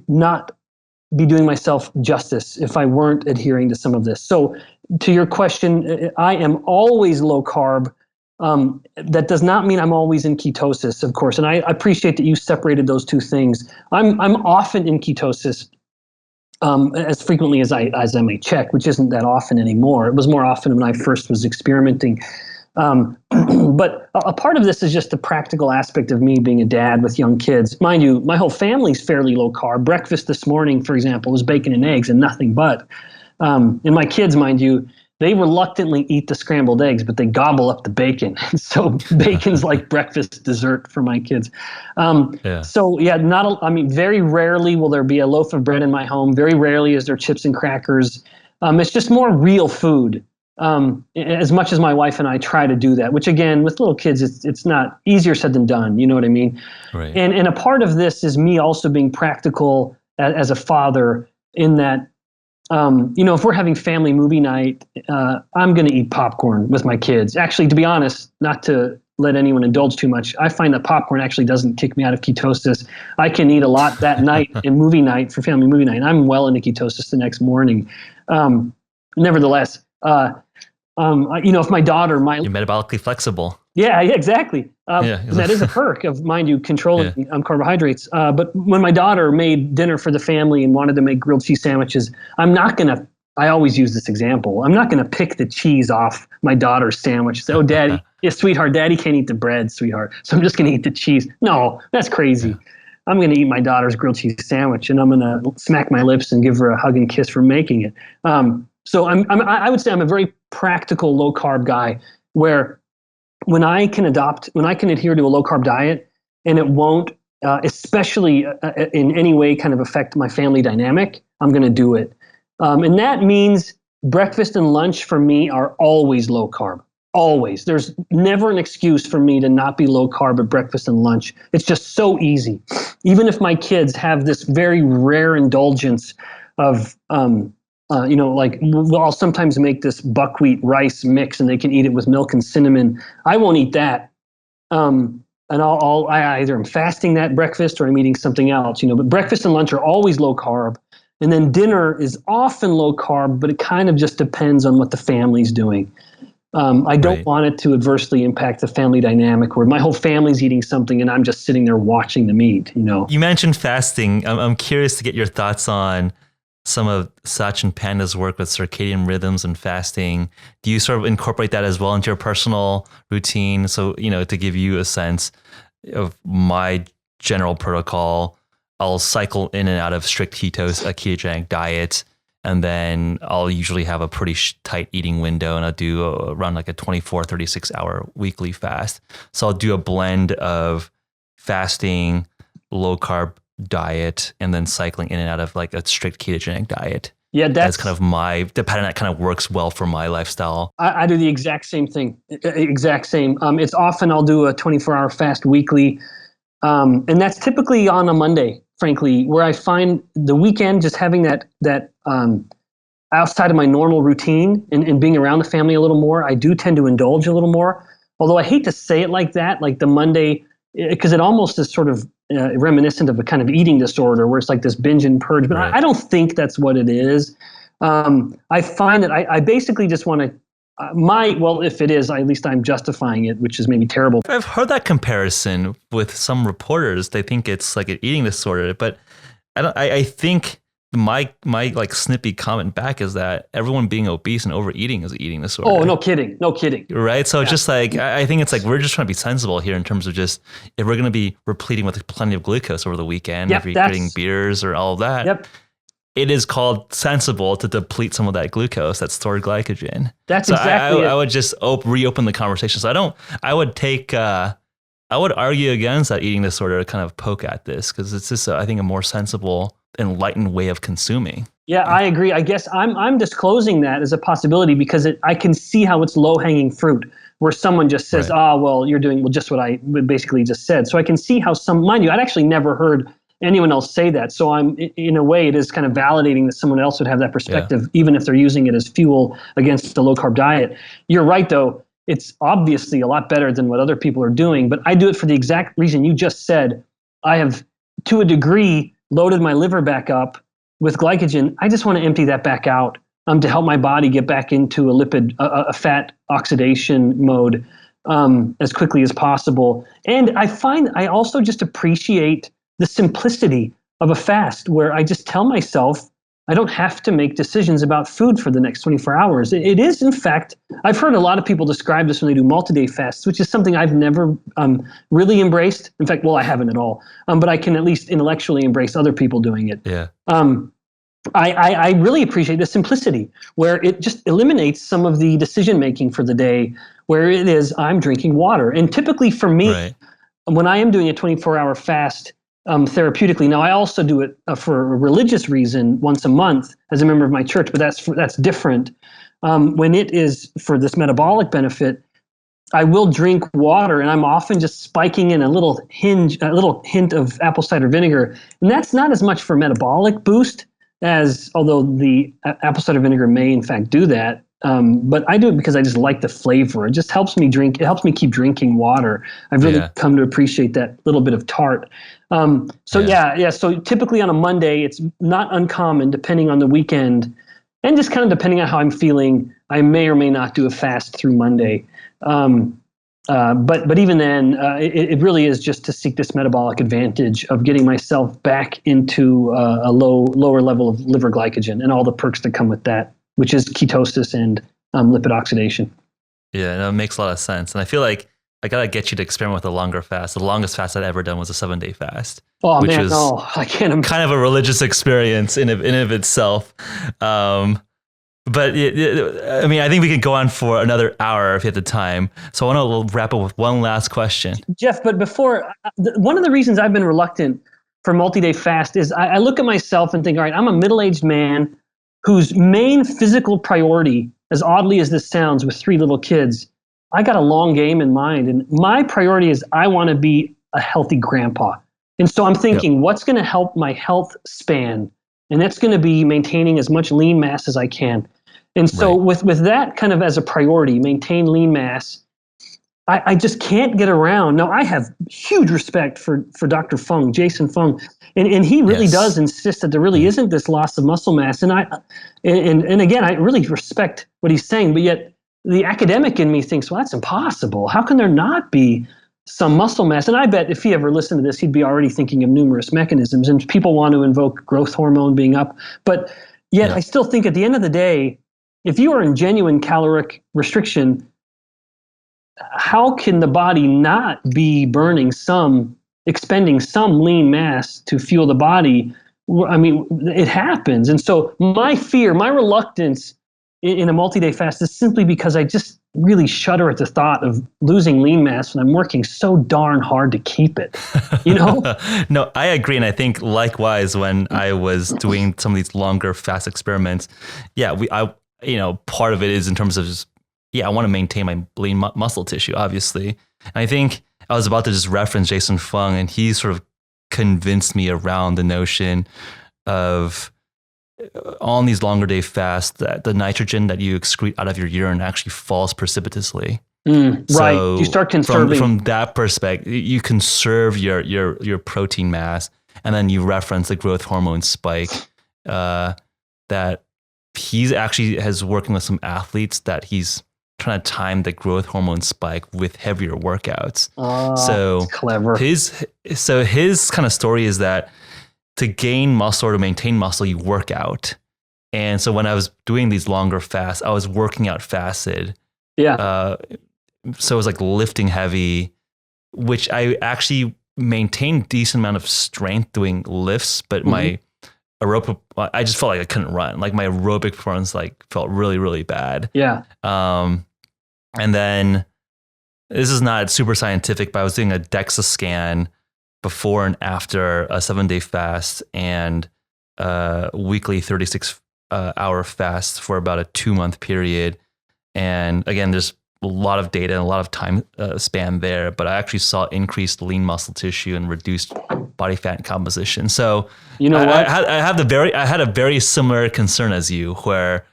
not be doing myself justice if I weren't adhering to some of this. So to your question, I am always low carb. That does not mean I'm always in ketosis, of course. And I appreciate that you separated those two things. I'm often in ketosis, as frequently as I may check, which isn't that often anymore. It was more often when I first was experimenting. But a part of this is just the practical aspect of me being a dad with young kids. Mind you, my whole family's fairly low carb. Breakfast this morning, for example, was bacon and eggs and nothing but. And my kids, mind you, they reluctantly eat the scrambled eggs, but they gobble up the bacon. So bacon's like breakfast dessert for my kids. So very rarely will there be a loaf of bread in my home. Very rarely is there chips and crackers. It's just more real food. As much as my wife and I try to do that, which again, with little kids, it's not easier said than done. You know what I mean? Right. And a part of this is me also being practical as a father, in that, if we're having family movie night, I'm going to eat popcorn with my kids. Actually, to be honest, not to let anyone indulge too much, I find that popcorn actually doesn't kick me out of ketosis. I can eat a lot that night in movie night, for family movie night, and I'm well into ketosis the next morning. Nevertheless, if my daughter, you're metabolically flexible. Yeah, exactly. That is a perk of, mind you, controlling carbohydrates. But when my daughter made dinner for the family and wanted to make grilled cheese sandwiches, I always use this example. I'm not going to pick the cheese off my daughter's sandwich. Say, oh, Daddy, sweetheart, Daddy can't eat the bread, sweetheart. So I'm just going to eat the cheese. No, that's crazy. Yeah. I'm going to eat my daughter's grilled cheese sandwich, and I'm going to smack my lips and give her a hug and kiss for making it. So I would say I'm a very practical low carb guy, where when I can adhere to a low carb diet and it won't especially in any way kind of affect my family dynamic, I'm going to do it. And that means breakfast and lunch for me are always low carb. Always. There's never an excuse for me to not be low carb at breakfast and lunch. It's just so easy. Even if my kids have this very rare indulgence of, like I'll sometimes make this buckwheat rice mix and they can eat it with milk and cinnamon. I won't eat that. And I either am fasting that breakfast or I'm eating something else, but breakfast and lunch are always low carb. And then dinner is often low carb, but it kind of just depends on what the family's doing. I don't want it to adversely impact the family dynamic where my whole family's eating something and I'm just sitting there watching them eat, You mentioned fasting. I'm curious to get your thoughts on some of Sachin Panda's work with circadian rhythms and fasting. Do you sort of incorporate that as well into your personal routine? So, to give you a sense of my general protocol, I'll cycle in and out of strict a ketogenic diet. And then I'll usually have a pretty tight eating window and I'll do around like a 24, 36 hour weekly fast. So I'll do a blend of fasting, low carb diet, and then cycling in and out of like a strict ketogenic diet. Yeah, that's kind of the pattern that kind of works well for my lifestyle. I do the exact same thing. Exact same. It's often I'll do a 24-hour fast weekly. And that's typically on a Monday, frankly, where I find the weekend just having that outside of my normal routine and being around the family a little more, I do tend to indulge a little more. Although I hate to say it like that, like the Monday, because it almost is sort of reminiscent of a kind of eating disorder where it's like this binge and purge. But I don't think that's what it is. I find that I basically just want to, if it is, at least I'm justifying it, which is maybe terrible. I've heard that comparison with some reporters. They think it's like an eating disorder, but I think my like snippy comment back is that everyone being obese and overeating is an eating disorder. Oh, no kidding. Right. So just like, I think it's like, we're just trying to be sensible here in terms of just, if we're going to be repleting with plenty of glucose over the weekend, if you're getting beers or all of that, it is called sensible to deplete some of that glucose, that stored glycogen. That's exactly it. I would just reopen the conversation. So I would argue against that eating disorder to kind of poke at this because it's just, I think, a more sensible, enlightened way of consuming. Yeah, I agree. I guess I'm disclosing that as a possibility because I can see how it's low-hanging fruit where someone just says, you're doing just what I basically just said. So I can see how mind you, I'd actually never heard anyone else say that. So in a way, it is kind of validating that someone else would have that perspective, even if they're using it as fuel against the low-carb diet. You're right, though. It's obviously a lot better than what other people are doing, but I do it for the exact reason you just said. I have, to a degree, loaded my liver back up with glycogen. I just want to empty that back out to help my body get back into a fat oxidation mode as quickly as possible. And I find I also just appreciate the simplicity of a fast where I just tell myself I don't have to make decisions about food for the next 24 hours. It is, in fact, I've heard a lot of people describe this when they do multi-day fasts, which is something I've never really embraced. In fact, I haven't at all. But I can at least intellectually embrace other people doing it. Yeah. I really appreciate the simplicity where it just eliminates some of the decision-making for the day where it is I'm drinking water. And typically for me, when I am doing a 24-hour fast, therapeutically. Now, I also do it for a religious reason once a month as a member of my church, but that's different. When it is for this metabolic benefit, I will drink water, and I'm often just spiking in a little hint of apple cider vinegar, and that's not as much for metabolic boost although the apple cider vinegar may in fact do that. But I do it because I just like the flavor. It just helps me drink. It helps me keep drinking water. I've really come to appreciate that little bit of tart. So typically on a Monday, it's not uncommon, depending on the weekend, and just kind of depending on how I'm feeling, I may or may not do a fast through Monday. But even then, it really is just to seek this metabolic advantage of getting myself back into a lower level of liver glycogen and all the perks that come with that, which is ketosis and lipid oxidation. Yeah, no, it makes a lot of sense. And I feel like I got to get you to experiment with a longer fast. The longest fast I'd ever done was a 7-day fast. Oh, which man, no, I can't imagine. Kind of a religious experience in of itself. But I mean, I think we could go on for another hour if you have the time. So I want to wrap up with one last question. Jeff, but before, one of the reasons I've been reluctant for multi-day fast is I look at myself and think, all right, I'm a middle-aged man whose main physical priority, as oddly as this sounds with 3 little kids, I got a long game in mind. And my priority is I want to be a healthy grandpa. And so I'm thinking, what's going to help my health span? And that's going to be maintaining as much lean mass as I can. And so with that kind of as a priority, maintain lean mass, I just can't get around. Now, I have huge respect for Dr. Fung, Jason Fung, and he really does insist that there really isn't this loss of muscle mass. And again, I really respect what he's saying, but yet the academic in me thinks, well, that's impossible. How can there not be some muscle mass? And I bet if he ever listened to this, he'd be already thinking of numerous mechanisms, and people want to invoke growth hormone being up. But yet I still think at the end of the day, if you are in genuine caloric restriction, how can the body not be expending some lean mass to fuel the body? I mean, it happens. And so my fear, my reluctance in a multi-day fast is simply because I just really shudder at the thought of losing lean mass when I'm working so darn hard to keep it, you know? No, I agree. And I think likewise, when I was doing some of these longer fast experiments, part of it is in terms of just, I want to maintain my lean muscle tissue, obviously. And I think I was about to just reference Jason Fung, and he sort of convinced me around the notion of on these longer day fasts that the nitrogen that you excrete out of your urine actually falls precipitously. Right. You start conserving. From that perspective, you conserve your protein mass, and then you reference the growth hormone spike that he's actually has working with some athletes that he's trying to time the growth hormone spike with heavier workouts. So clever. His kind of story is that to gain muscle or to maintain muscle, you work out. And so when I was doing these longer fasts, I was working out fasted. Yeah. So it was like lifting heavy, which I actually maintained decent amount of strength doing lifts, but my aerobic, I just felt like I couldn't run. Like my aerobic performance felt really, really bad. Yeah. And then this is not super scientific, but I was doing a DEXA scan before and after a 7-day fast and weekly 36-hour fast for about a 2-month period. And again, there's a lot of data and a lot of time span there, but I actually saw increased lean muscle tissue and reduced body fat composition. So you know what? I had a very similar concern as you, where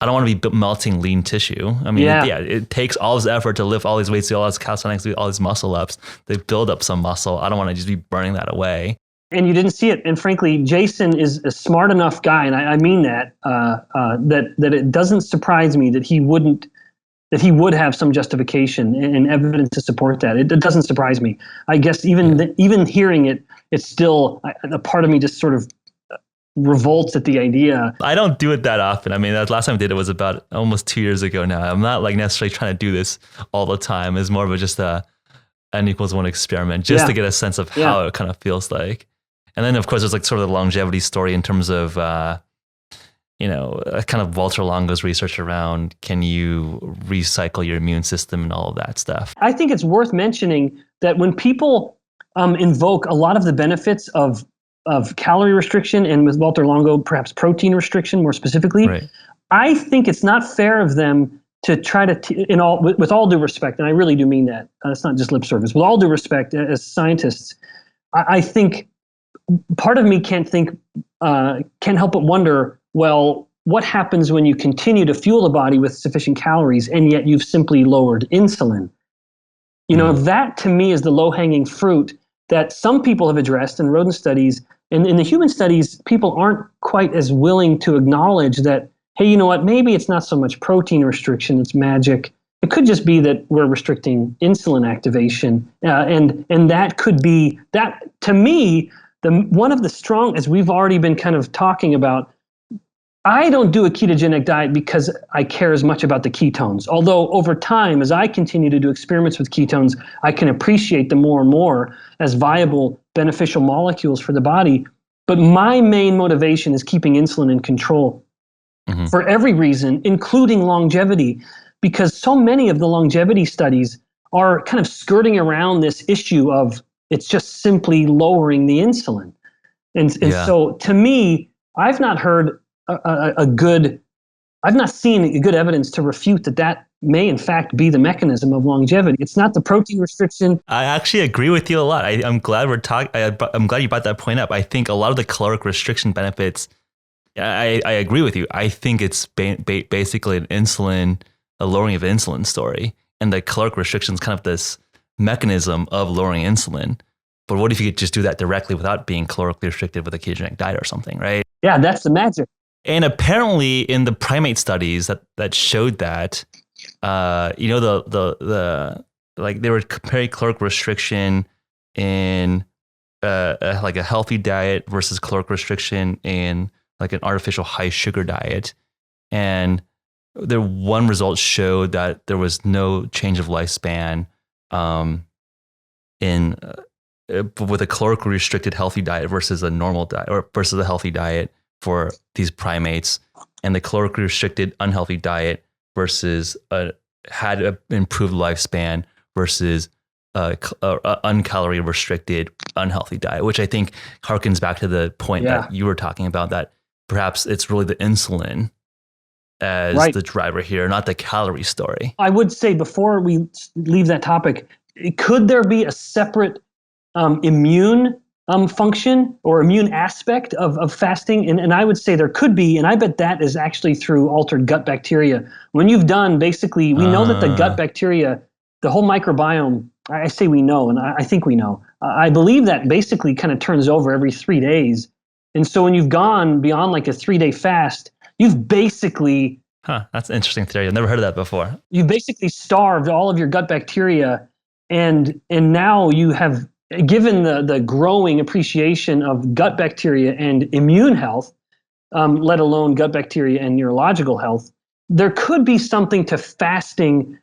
I don't want to be melting lean tissue. I mean, it takes all this effort to lift all these weights, do all this calisthenics, do all these muscle ups. They build up some muscle. I don't want to just be burning that away. And you didn't see it. And frankly, Jason is a smart enough guy, and I mean that, that it doesn't surprise me that he would have some justification and evidence to support that. It doesn't surprise me. I guess even hearing it, it's still a part of me just sort of revolts at the idea. I don't do it that often. I mean, the last time I did it was about almost 2 years ago now. I'm not like necessarily trying to do this all the time. It's more of just a N=1 experiment, just to get a sense of how it kind of feels like. And then of course there's like sort of the longevity story in terms of, kind of Walter Longo's research around, can you recycle your immune system and all of that stuff? I think it's worth mentioning that when people invoke a lot of the benefits of calorie restriction, and with Walter Longo, perhaps protein restriction more specifically, I think it's not fair of them to try to, with all due respect, and I really do mean that, it's not just lip service, with all due respect as scientists, I think part of me can't help but wonder, well, what happens when you continue to fuel the body with sufficient calories and yet you've simply lowered insulin? That to me is the low-hanging fruit that some people have addressed in rodent studies. And in the human studies, people aren't quite as willing to acknowledge that, hey, you know what, maybe it's not so much protein restriction, it's magic. It could just be that we're restricting insulin activation. And that could be, that to me, one of the strong, as we've already been kind of talking about, I don't do a ketogenic diet because I care as much about the ketones. Although over time, as I continue to do experiments with ketones, I can appreciate them more and more as viable, beneficial molecules for the body. But my main motivation is keeping insulin in control. for every reason, including longevity, because so many of the longevity studies are kind of skirting around this issue of it's just simply lowering the insulin. And so to me, I've not heard I've not seen good evidence to refute that may in fact be the mechanism of longevity. It's not the protein restriction. I actually agree with you a lot. I'm glad I'm glad you brought that point up. I think a lot of the caloric restriction benefits, I agree with you. I think it's basically a lowering of insulin story. And the caloric restriction is kind of this mechanism of lowering insulin. But what if you could just do that directly without being calorically restricted with a ketogenic diet or something, right? Yeah, that's the magic. And apparently in the primate studies that showed that, they were comparing caloric restriction in like a healthy diet versus caloric restriction in like an artificial high sugar diet. And the one result showed that there was no change of lifespan with a calorically restricted healthy diet versus a normal diet or versus a healthy diet for these primates, and the calorically restricted unhealthy diet versus had an improved lifespan versus uncalorie restricted unhealthy diet, which I think harkens back to the point that you were talking about, that perhaps it's really the insulin as the driver here, not the calorie story. I would say before we leave that topic, could there be a separate immune function or immune aspect of fasting? And I would say there could be, and I bet that is actually through altered gut bacteria. When you've done, basically, we know that the gut bacteria, the whole microbiome, I say we know, and I think we know. I believe that basically kind of turns over every 3 days. And so when you've gone beyond like a 3-day fast, you've basically... That's an interesting theory. I've never heard of that before. You've basically starved all of your gut bacteria, and now you have, given the growing appreciation of gut bacteria and immune health, let alone gut bacteria and neurological health, there could be something to fasting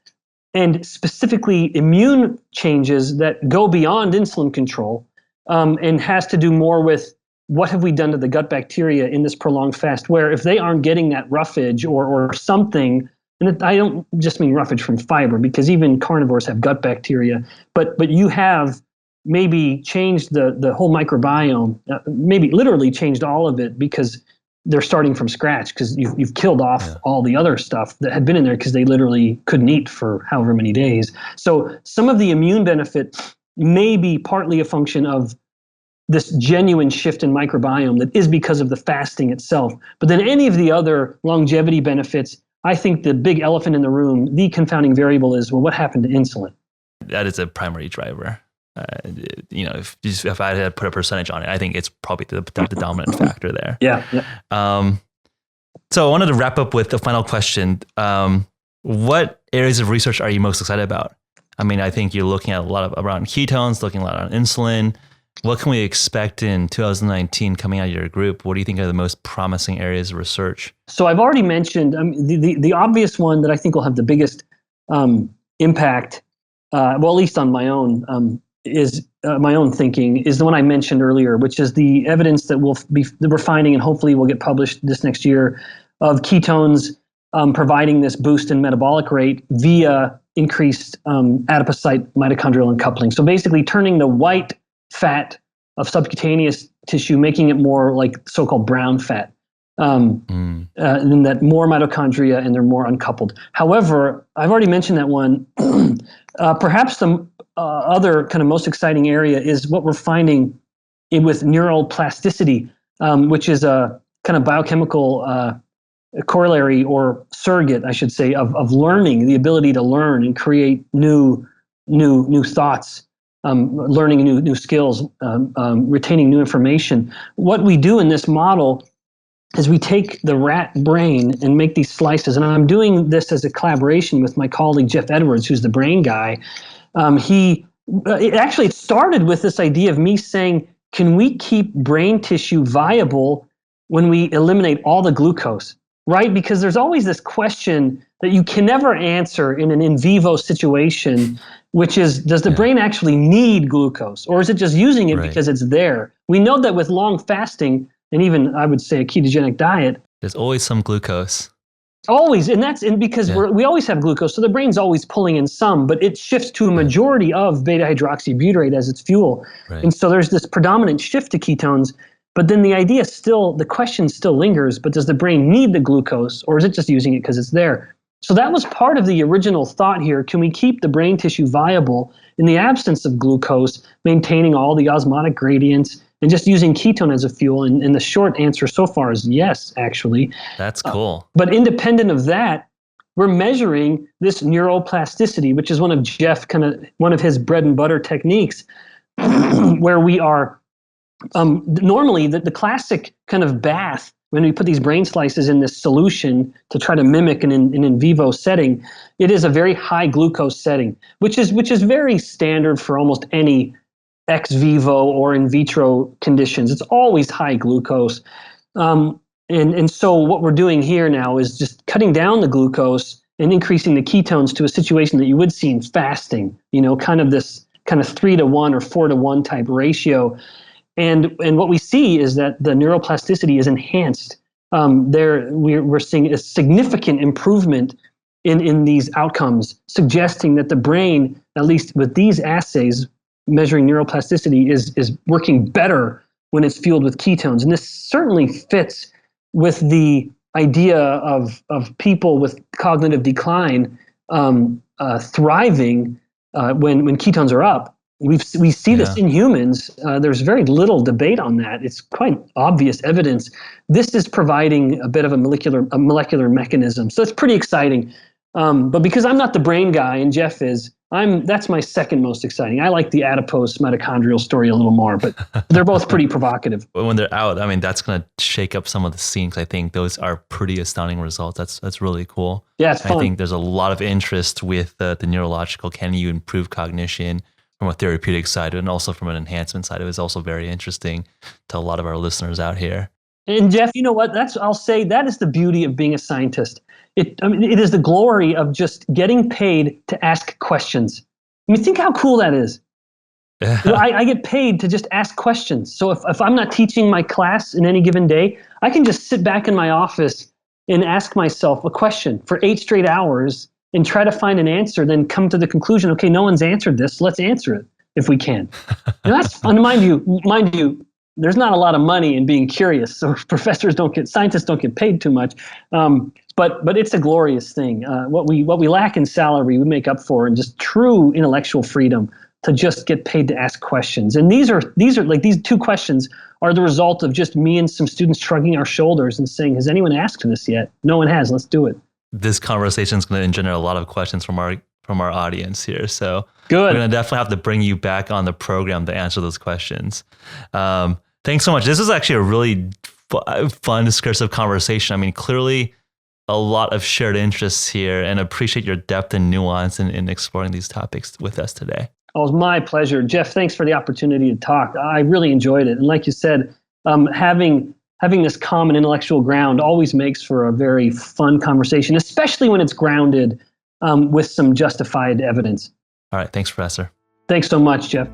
and specifically immune changes that go beyond insulin control, and has to do more with what have we done to the gut bacteria in this prolonged fast, where if they aren't getting that roughage or something, and I don't just mean roughage from fiber, because even carnivores have gut bacteria, but you have maybe changed the whole microbiome, maybe literally changed all of it, because they're starting from scratch, because you've killed off all the other stuff that had been in there because they literally couldn't eat for however many days. So some of the immune benefit may be partly a function of this genuine shift in microbiome that is because of the fasting itself. But then any of the other longevity benefits, I think the big elephant in the room, the confounding variable is, well, what happened to insulin? That is a primary driver. If I had to put a percentage on it, I think it's probably the dominant factor there. So I wanted to wrap up with the final question. What areas of research are you most excited about? I mean, I think you're looking at a lot around ketones, looking a lot on insulin. What can we expect in 2019 coming out of your group? What do you think are the most promising areas of research? So I've already mentioned the obvious one that I think will have the biggest impact, well, at least on my own, is my own thinking, is the one I mentioned earlier, which is the evidence that we're finding, and hopefully will get published this next year, of ketones providing this boost in metabolic rate via increased adipocyte mitochondrial uncoupling. So basically turning the white fat of subcutaneous tissue, making it more like so-called brown fat, and that more mitochondria and they're more uncoupled. However, I've already mentioned that one. Perhaps the other kind of most exciting area is what we're finding with neural plasticity, which is a kind of biochemical corollary or surrogate, I should say, of learning, the ability to learn and create new thoughts. Learning new skills, retaining new information. What we do in this model is we take the rat brain and make these slices. And I'm doing this as a collaboration with my colleague, Jeff Edwards, who's the brain guy. It started with this idea of me saying, can we keep brain tissue viable when we eliminate all the glucose, right? Because there's always this question that you can never answer in an in vivo situation, which is, does the brain actually need glucose, or is it just using it because it's there? We know that with long fasting, and even I would say a ketogenic diet, There's always some glucose. Always, and because we always have glucose, so the brain's always pulling in some, but it shifts to a majority of beta-hydroxybutyrate as its fuel. Right. And so there's this predominant shift to ketones, but then the question still lingers, but does the brain need the glucose, or is it just using it because it's there? So that was part of the original thought here. Can we keep the brain tissue viable in the absence of glucose, maintaining all the osmotic gradients, and just using ketone as a fuel? And the short answer so far is yes, actually. That's cool. But independent of that, we're measuring this neuroplasticity, which is one of his bread and butter techniques, where we are normally the classic kind of bath, when we put these brain slices in this solution to try to mimic an in vivo setting, it is a very high glucose setting, which is very standard for almost any ex vivo or in vitro conditions. It's always high glucose. And so what we're doing here now is just cutting down the glucose and increasing the ketones to a situation that you would see in fasting, kind of 3-to-1 or 4-to-1 type ratio. And what we see is that the neuroplasticity is enhanced. We're seeing a significant improvement in these outcomes, suggesting that the brain, at least with these assays, measuring neuroplasticity is working better when it's fueled with ketones. And this certainly fits with the idea of people with cognitive decline thriving when ketones are up. We see this in humans. There's very little debate on that. It's quite obvious evidence. This is providing a bit of a molecular mechanism. So it's pretty exciting. But because I'm not the brain guy and Jeff is, that's my second most exciting. I like the adipose mitochondrial story a little more, but they're both pretty provocative. When they're out, that's going to shake up some of the scenes. I think those are pretty astounding results. That's really cool. Yeah, it's fun. I think there's a lot of interest with the neurological. Can you improve cognition from a therapeutic side and also from an enhancement side? It was also very interesting to a lot of our listeners out here. And Jeff, you know what? I'll say that is the beauty of being a scientist. It is the glory of just getting paid to ask questions. Think how cool that is. I get paid to just ask questions. So if I'm not teaching my class in any given day, I can just sit back in my office and ask myself a question for 8 straight hours and try to find an answer, then come to the conclusion, okay, no one's answered this, let's answer it if we can. That's fun. Mind you, there's not a lot of money in being curious, so scientists don't get paid too much. But it's a glorious thing. What we lack in salary, we make up for in just true intellectual freedom to just get paid to ask questions. And these are like these 2 questions are the result of just me and some students shrugging our shoulders and saying, has anyone asked this yet? No one has. Let's do it. This conversation is going to engender a lot of questions from our audience here. So good. We're going to definitely have to bring you back on the program to answer those questions. Thanks so much. This is actually a really fun, discursive conversation. Clearly a lot of shared interests here, and appreciate your depth and nuance in exploring these topics with us today. Oh, it was my pleasure. Jeff, thanks for the opportunity to talk. I really enjoyed it. And like you said, having this common intellectual ground always makes for a very fun conversation, especially when it's grounded with some justified evidence. All right. Thanks, Professor. Thanks so much, Jeff.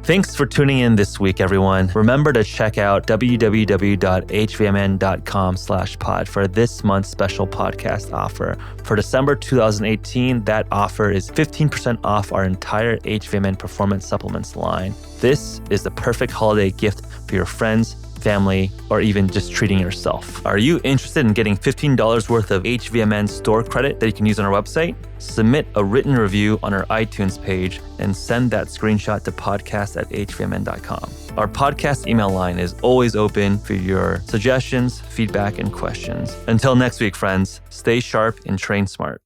Thanks for tuning in this week, everyone. Remember to check out www.hvmn.com/pod for this month's special podcast offer. For December 2018, that offer is 15% off our entire HVMN performance supplements line. This is the perfect holiday gift for your friends, family, or even just treating yourself. Are you interested in getting $15 worth of HVMN store credit that you can use on our website? Submit a written review on our iTunes page and send that screenshot to podcast@hvmn.com. Our podcast email line is always open for your suggestions, feedback, and questions. Until next week, friends, stay sharp and train smart.